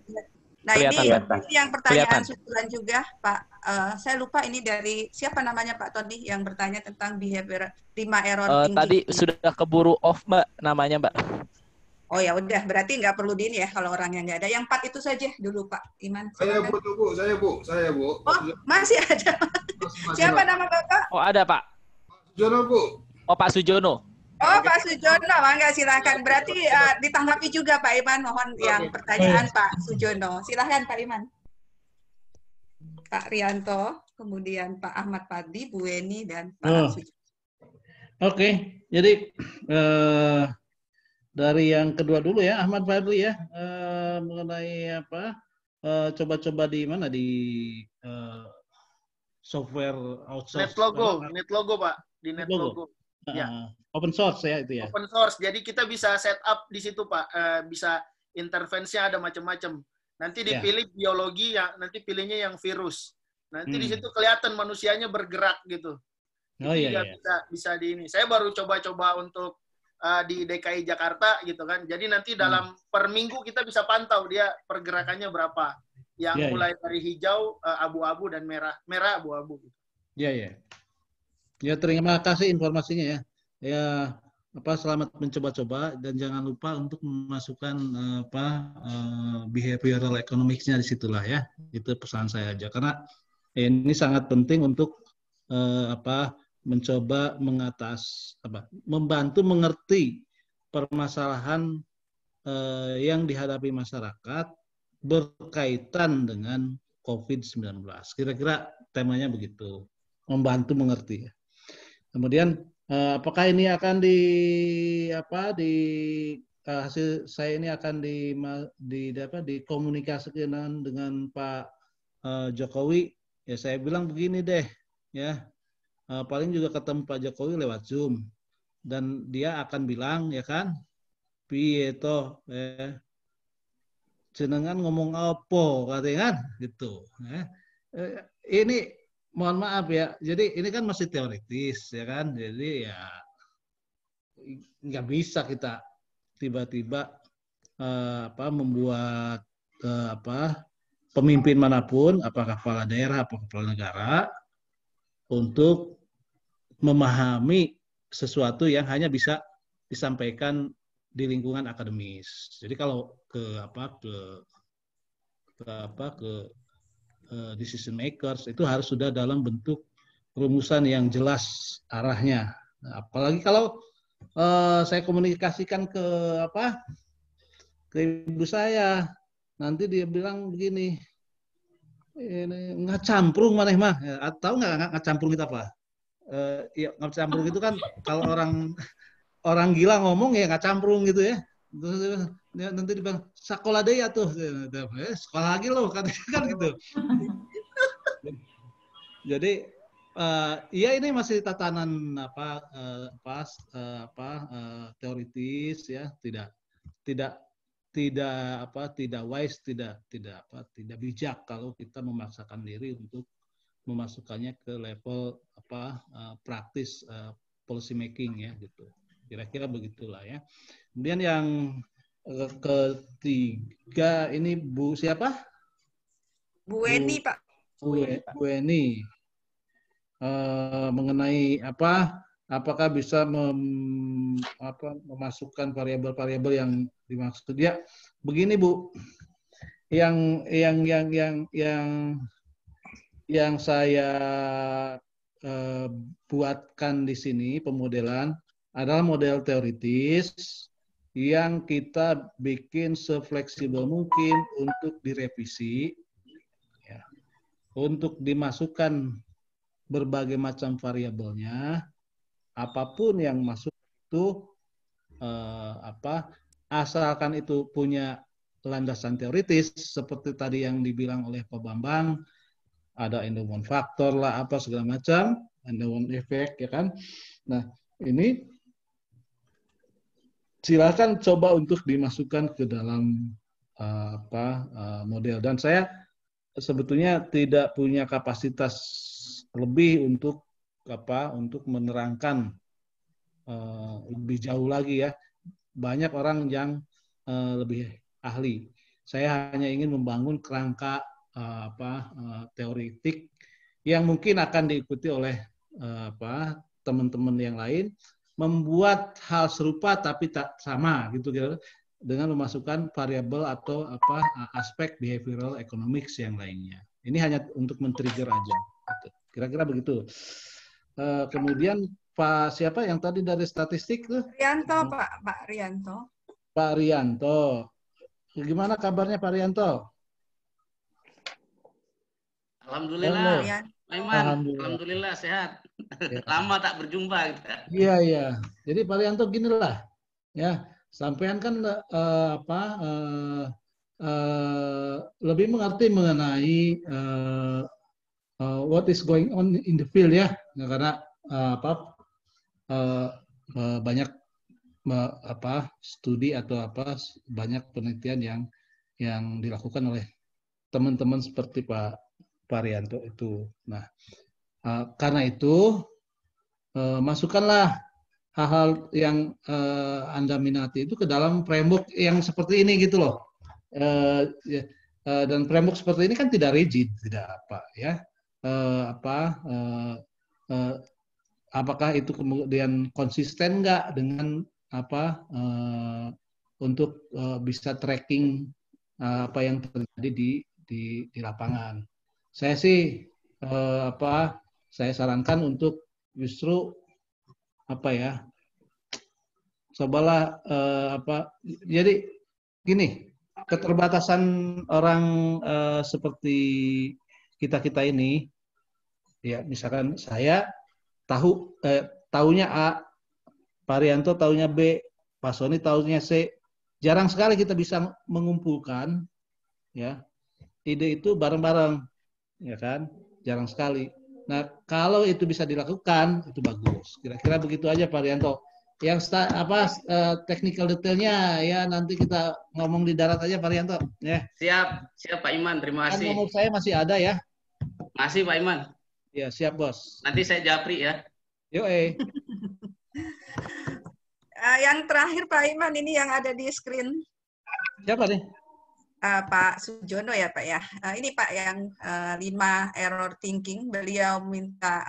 Nah kelihatan, ini yang pertanyaan susulan juga Pak. Saya lupa ini dari siapa namanya Pak Tony yang bertanya tentang behavior 5 error thinking. Tadi sudah keburu off Mbak namanya Mbak. Oh ya udah, berarti nggak perlu di ini ya kalau orangnya nggak ada. Yang 4 itu saja dulu Pak Iman. Saya Silakan. Bu, saya Bu. Oh, masih ada. Siapa nama Bapak? Oh, ada, Pak. Sujono, Bu. Oh, Pak Sujono. Oh, Pak Sujono, enggak silakan. Berarti ditanggapi juga Pak Iman, mohon yang pertanyaan Pak Sujono. Silakan Pak Iman. Pak Rianto, kemudian Pak Ahmad Padi, Bu Weni, dan Pak Sujono. Oke, jadi dari yang kedua dulu ya, Ahmad Fadli ya, mengenai apa, coba-coba di mana, di software outsource. Netlogo Pak, di Netlogo. Ya. Open source ya itu ya. Open source, jadi kita bisa set up di situ Pak, bisa intervensinya ada macam-macam. Nanti dipilih biologi, ya, nanti pilihnya yang virus. Nanti di situ kelihatan manusianya bergerak gitu. Oh iya. Bisa di ini. Saya baru coba-coba untuk di DKI Jakarta gitu kan. Jadi nanti dalam per minggu kita bisa pantau dia pergerakannya berapa. Yang mulai dari hijau, abu-abu dan merah abu-abu. Iya. Ya, terima kasih informasinya ya. Ya, selamat mencoba-coba dan jangan lupa untuk memasukkan behavioral economics-nya di situlah ya. Itu pesan saya aja karena ini sangat penting untuk mencoba membantu mengerti permasalahan yang dihadapi masyarakat berkaitan dengan COVID-19. Kira-kira temanya begitu, membantu mengerti. Kemudian apakah ini akan hasil saya ini akan dikomunikasikan dengan Pak Jokowi? Ya saya bilang begini deh, ya. Paling juga ketemu Pak Jokowi lewat Zoom dan dia akan bilang ya kan, piye toh jenengan ngomong apa katanya kan gitu. Ini mohon maaf ya, jadi ini kan masih teoritis ya kan, jadi ya nggak bisa kita tiba-tiba membuat pemimpin manapun, apakah kepala daerah atau kepala negara, untuk memahami sesuatu yang hanya bisa disampaikan di lingkungan akademis. Jadi kalau ke decision makers itu harus sudah dalam bentuk rumusan yang jelas arahnya. Nah, apalagi kalau saya komunikasikan ke ibu saya, nanti dia bilang begini, ini ngacamprung maneh mah. Tahu nggak ngacamprung itu apa? Ya ngacamprung itu kan kalau orang gila ngomong ya ngacamprung gitu ya. Terus nanti dibilang sekolah deh ya tuh, sekolah lagi loh kan gitu. Jadi ya ini masih tatanan teoritis ya, tidak wise, tidak bijak kalau kita memaksakan diri untuk memasukkannya ke level praktis policy making ya gitu. Kira-kira begitulah ya. Kemudian yang ketiga ini Bu siapa? Bu Weni Pak. Bu Weni. Mengenai apakah bisa memasukkan variabel-variabel yang dimaksud ya. Begini Bu, yang saya buatkan di sini pemodelan adalah model teoritis yang kita bikin sefleksibel mungkin untuk direvisi, ya, untuk dimasukkan berbagai macam variabelnya, apapun yang masuk itu asalkan itu punya landasan teoritis seperti tadi yang dibilang oleh Pak Bambang, ada endowment faktor lah apa segala macam, endowment effect ya kan. Nah, ini silakan coba untuk dimasukkan ke dalam model, dan saya sebetulnya tidak punya kapasitas lebih untuk menerangkan lebih jauh lagi ya. Banyak orang yang lebih ahli. Saya hanya ingin membangun kerangka teoritik yang mungkin akan diikuti oleh teman-teman yang lain, membuat hal serupa tapi tak sama gitu. dengan memasukkan variabel atau aspek behavioral economics yang lainnya. Ini hanya untuk men-trigger aja. Kira-kira begitu. Kemudian Pak siapa yang tadi dari statistik tuh? Rianto, Pak Rianto. Pak Rianto. Gimana kabarnya Pak Rianto? Alhamdulillah. Pak Iman, alhamdulillah sehat. Ya. Lama tak berjumpa kita. Iya, iya. Jadi Pak Rianto ginilah, ya. Sampean kan lebih mengerti mengenai what is going on in the field ya, karena banyak studi atau banyak penelitian yang dilakukan oleh teman-teman seperti Pak Rianto itu. Nah, karena itu masukkanlah hal-hal yang Anda minati itu ke dalam framework yang seperti ini gitu loh. Dan framework seperti ini kan tidak rigid, tidak apakah itu kemudian konsisten nggak dengan untuk bisa tracking apa yang terjadi di lapangan. Saya sih saya sarankan untuk justru cobalah jadi gini, keterbatasan orang seperti kita ini ya, misalkan saya tahunya A, Pak Rianto tahunya B, Pak Soni tahunya C. Jarang sekali kita bisa mengumpulkan ya ide itu bareng-bareng, ya kan? Jarang sekali. Nah, kalau itu bisa dilakukan, itu bagus. Kira-kira begitu aja Pak Rianto. Yang technical detailnya ya nanti kita ngomong di darat aja Pak Rianto. Ya. Siap Pak Iman, terima kasih. Nomor saya masih ada ya. Masih Pak Iman. Ya, siap Bos. Nanti saya japri ya. Yang terakhir Pak Iman ini yang ada di screen. Siapa nih? Pak Sujono ya Pak ya. Ini Pak yang 5 error thinking. Beliau minta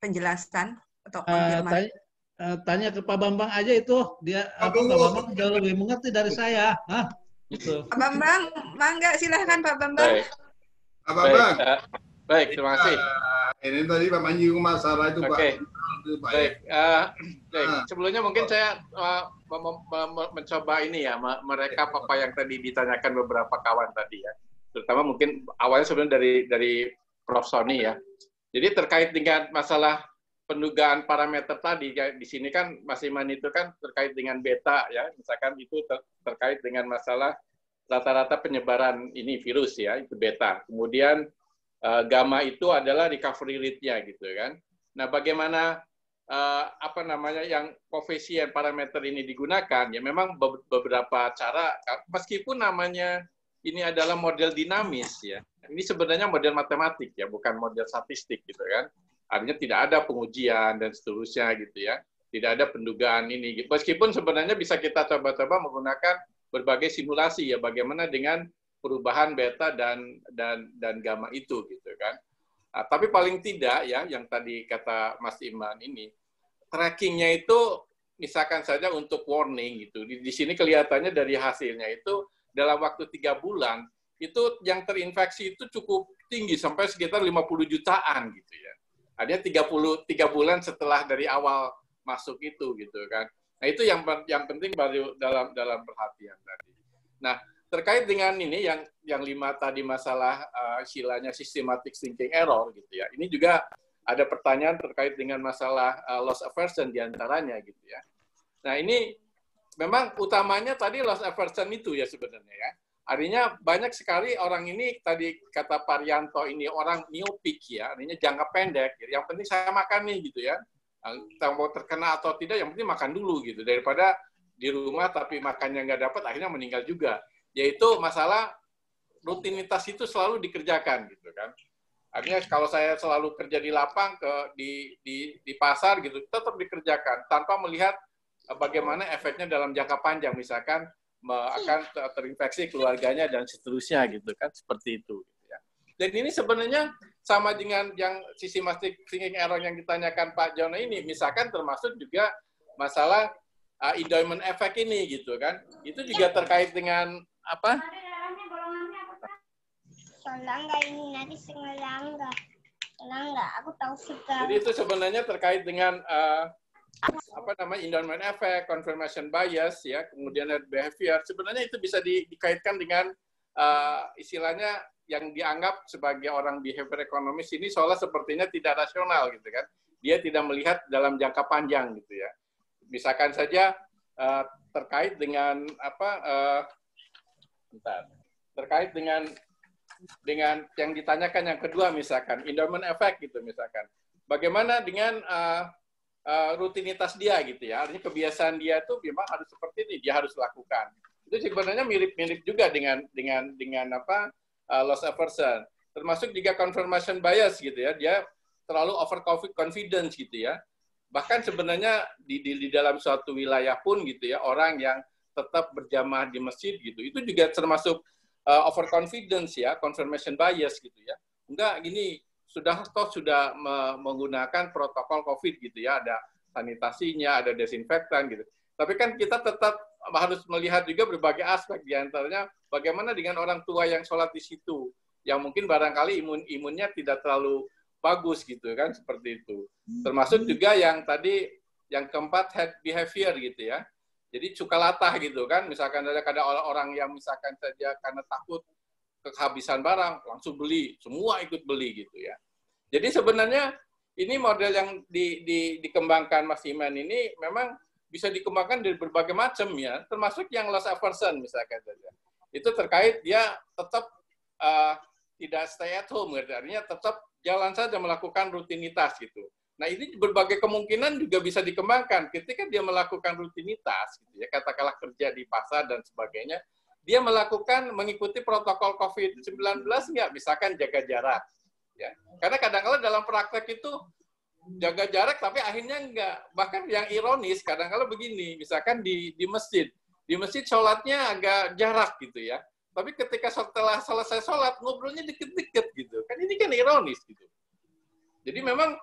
penjelasan atau konfirmasi. Tanya ke Pak Bambang aja itu. Dia Pak Bambang jauh lebih mengerti dari saya. Gitu. Pak Bambang, mangga silahkan Pak Bambang. Pak Bambang. Baik, terima kasih. Ini tadi Pak menyinggung masalah itu Pak. Baik. Sebelumnya mungkin saya mencoba ini ya, merekap apa yang tadi ditanyakan beberapa kawan tadi ya. Terutama mungkin awalnya sebenarnya dari Prof. Soni ya. Jadi terkait dengan masalah pendugaan parameter tadi, ya, di sini kan Mas Iman itu kan terkait dengan beta ya, misalkan itu terkait dengan masalah rata-rata penyebaran ini virus ya, itu beta. Kemudian gamma itu adalah recovery rate-nya gitu kan. Nah, bagaimana yang koefisien parameter ini digunakan? Ya memang beberapa cara, meskipun namanya ini adalah model dinamis ya. Ini sebenarnya model matematik ya, bukan model statistik gitu kan. Artinya tidak ada pengujian dan seterusnya gitu ya. Tidak ada pendugaan ini. Meskipun sebenarnya bisa kita coba-coba menggunakan berbagai simulasi ya, bagaimana dengan perubahan beta dan gamma itu gitu kan. Nah, tapi paling tidak ya yang tadi kata Mas Iman ini trackingnya itu misalkan saja untuk warning gitu. Di sini kelihatannya dari hasilnya itu dalam waktu 3 bulan itu yang terinfeksi itu cukup tinggi sampai sekitar 50 jutaan gitu ya. Artinya 3 bulan setelah dari awal masuk itu gitu kan. Nah, itu yang penting baru dalam perhatian tadi. Nah, terkait dengan ini yang 5 tadi masalah istilahnya systematic thinking error gitu ya. Ini juga ada pertanyaan terkait dengan masalah loss aversion diantaranya gitu ya. Nah, ini memang utamanya tadi loss aversion itu ya sebenarnya ya. Artinya banyak sekali orang ini tadi kata Pak Rianto ini orang miopik ya, artinya jangka pendek. Yang penting saya makan nih gitu ya. Mau terkena atau tidak yang penting makan dulu gitu, daripada di rumah tapi makannya nggak dapat akhirnya meninggal juga. Yaitu masalah rutinitas itu selalu dikerjakan gitu kan. Artinya kalau saya selalu kerja di lapang di pasar gitu tetap dikerjakan tanpa melihat bagaimana efeknya dalam jangka panjang, misalkan akan terinfeksi keluarganya dan seterusnya gitu kan, seperti itu gitu ya. Dan ini sebenarnya sama dengan yang systematic thinking error yang ditanyakan Pak Jono ini, misalkan termasuk juga masalah endowment effect ini gitu kan. Itu juga terkait dengan apa? Selangga ini nanti selangga. Selangga, aku tahu suka. Jadi itu sebenarnya terkait dengan apa namanya endowment effect, confirmation bias ya, kemudian behavior. Sebenarnya itu bisa dikaitkan dengan istilahnya yang dianggap sebagai orang behavior ekonomis ini seolah sepertinya tidak rasional gitu kan. Dia tidak melihat dalam jangka panjang gitu ya. Misalkan saja terkait dengan apa terkait dengan yang ditanyakan yang kedua misalkan endowment effect gitu misalkan. Bagaimana dengan rutinitas dia gitu ya. Artinya kebiasaan dia tuh memang harus seperti ini, dia harus lakukan. Itu sebenarnya mirip-mirip juga dengan apa loss aversion. Termasuk juga confirmation bias gitu ya. Dia terlalu over confidence gitu ya. Bahkan sebenarnya di dalam suatu wilayah pun gitu ya, orang yang tetap berjamaah di masjid gitu, itu juga termasuk over confidence ya, confirmation bias gitu ya. Enggak, gini sudah menggunakan protokol COVID gitu ya, ada sanitasinya, ada desinfektan gitu. Tapi kan kita tetap harus melihat juga berbagai aspek, diantaranya bagaimana dengan orang tua yang sholat di situ, yang mungkin barangkali imunnya tidak terlalu bagus gitu kan, seperti itu. Termasuk juga yang tadi, yang keempat, head behavior gitu ya. Jadi suka latah gitu kan, misalkan ada orang yang misalkan saja karena takut kehabisan barang, langsung beli, semua ikut beli gitu ya. Jadi sebenarnya ini model yang dikembangkan Mas Iman ini memang bisa dikembangkan dari berbagai macam ya, termasuk yang loss aversion misalkan saja. Itu terkait dia tetap tidak stay at home, artinya tetap jalan saja melakukan rutinitas gitu. Nah ini berbagai kemungkinan juga bisa dikembangkan ketika dia melakukan rutinitas, gitu ya, katakanlah kerja di pasar dan sebagainya, dia mengikuti protokol COVID-19 nggak, misalkan jaga jarak. Ya. Karena kadang-kadang dalam praktek itu jaga jarak tapi akhirnya enggak. Bahkan yang ironis kadang-kadang begini, misalkan di masjid sholatnya agak jarak gitu ya. Tapi ketika setelah selesai sholat ngobrolnya deket-deket gitu. Kan ini kan ironis gitu. Jadi memang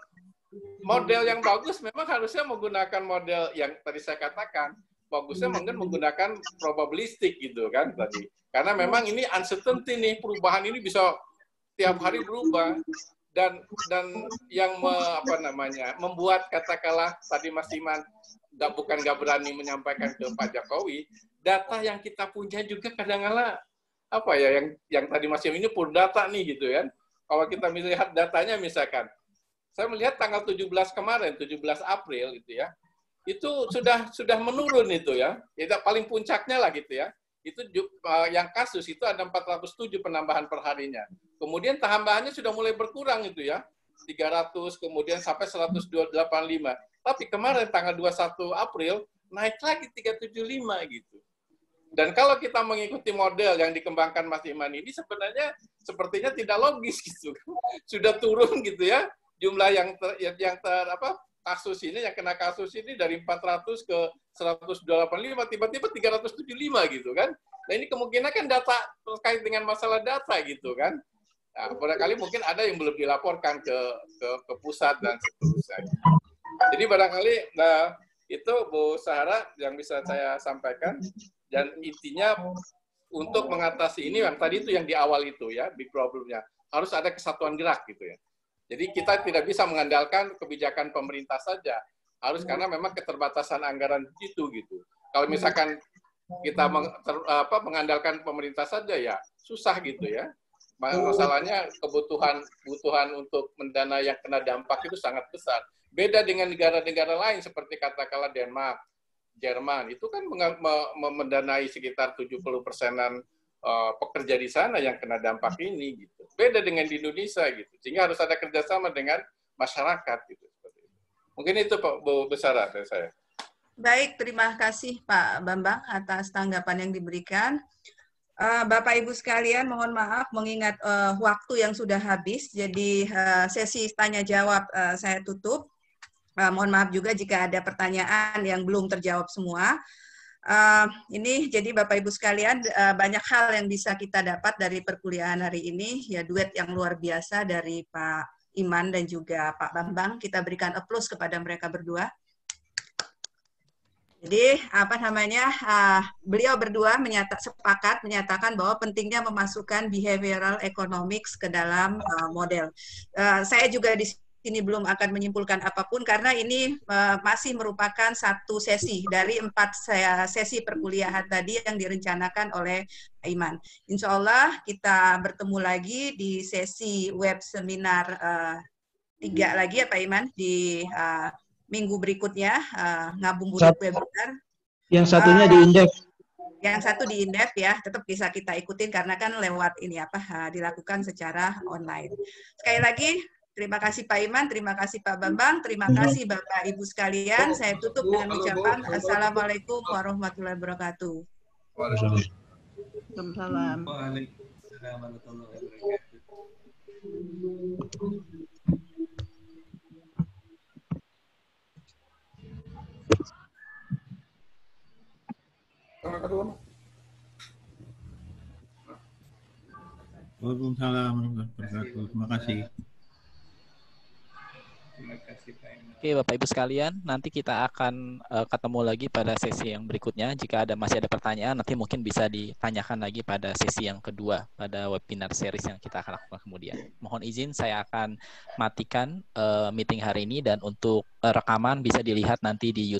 model yang bagus memang harusnya menggunakan model yang tadi saya katakan, bagusnya mungkin menggunakan probabilistik gitu kan tadi. Karena memang ini uncertainty nih, perubahan ini bisa tiap hari berubah. Dan yang membuat katakanlah tadi Mas Iman bukan nggak berani menyampaikan ke Pak Jokowi, data yang kita punya juga kadang-kala apa ya yang tadi Mas Iman ini pur data nih gitu kan. Kalau kita melihat datanya misalkan, saya melihat tanggal 17 kemarin, 17 April gitu ya, itu sudah menurun itu ya. Itu paling puncaknya lah gitu ya. Itu yang kasus itu ada 407 penambahan perharinya. Kemudian tambahannya sudah mulai berkurang itu ya. 300 kemudian sampai 185. Tapi kemarin tanggal 21 April naik lagi 375 gitu. Dan kalau kita mengikuti model yang dikembangkan Mas Iman ini sepertinya tidak logis gitu. Sudah turun gitu ya. Jumlah yang kasus ini yang kena kasus ini dari 400 ke 185 tiba-tiba 375 gitu kan. Nah ini kemungkinan kan data terkait dengan masalah data gitu kan. Nah, barangkali mungkin ada yang belum dilaporkan ke pusat dan seterusnya. Jadi barangkali itu Bu Sahara yang bisa saya sampaikan, dan intinya untuk mengatasi ini yang tadi itu yang di awal itu ya, big problemnya harus ada kesatuan gerak gitu ya. Jadi kita tidak bisa mengandalkan kebijakan pemerintah saja, harus karena memang keterbatasan anggaran itu gitu. Kalau misalkan kita mengandalkan pemerintah saja ya susah gitu ya. Masalahnya kebutuhan untuk mendanai yang kena dampak itu sangat besar. Beda dengan negara-negara lain seperti katakanlah Denmark, Jerman, itu kan mendanai sekitar 70%-an pekerja di sana yang kena dampak ini gitu. Beda dengan di Indonesia gitu. Sehingga harus ada kerjasama dengan masyarakat gitu. Mungkin itu Pak Bu Besara dari saya. Baik, terima kasih Pak Bambang atas tanggapan yang diberikan. Bapak Ibu sekalian, mohon maaf mengingat waktu yang sudah habis, jadi sesi tanya jawab saya tutup. Mohon maaf juga jika ada pertanyaan yang belum terjawab semua. Ini jadi Bapak Ibu sekalian, banyak hal yang bisa kita dapat dari perkuliahan hari ini, ya duet yang luar biasa dari Pak Iman dan juga Pak Bambang. Kita berikan applause kepada mereka berdua. Jadi beliau berdua sepakat menyatakan bahwa pentingnya memasukkan behavioral economics ke dalam model. Saya juga di sini belum akan menyimpulkan apapun karena ini masih merupakan satu sesi dari 4 sesi perkuliahan tadi yang direncanakan oleh Pak Iman. Insya Allah kita bertemu lagi di sesi web seminar 3 lagi ya Pak Iman di minggu berikutnya, ngabuburit webinar. Yang satunya di Indef. Yang satu di Indef ya, tetap bisa kita ikutin karena kan lewat ini dilakukan secara online. Sekali lagi, terima kasih Pak Iman, terima kasih Pak Bambang, terima kasih Bapak Ibu sekalian. Saya tutup dengan ucapan Assalamualaikum warahmatullahi wabarakatuh. Waalaikumsalam. Waalaikumsalam warahmatullahi wabarakatuh. Waalaikumsalam warahmatullahi wabarakatuh. Terima kasih. Oke, Bapak Ibu sekalian, nanti kita akan ketemu lagi pada sesi yang berikutnya. Jika masih ada pertanyaan, nanti mungkin bisa ditanyakan lagi pada sesi yang kedua, pada webinar series yang kita akan lakukan kemudian. Mohon izin, saya akan matikan meeting hari ini, dan untuk rekaman bisa dilihat nanti di YouTube.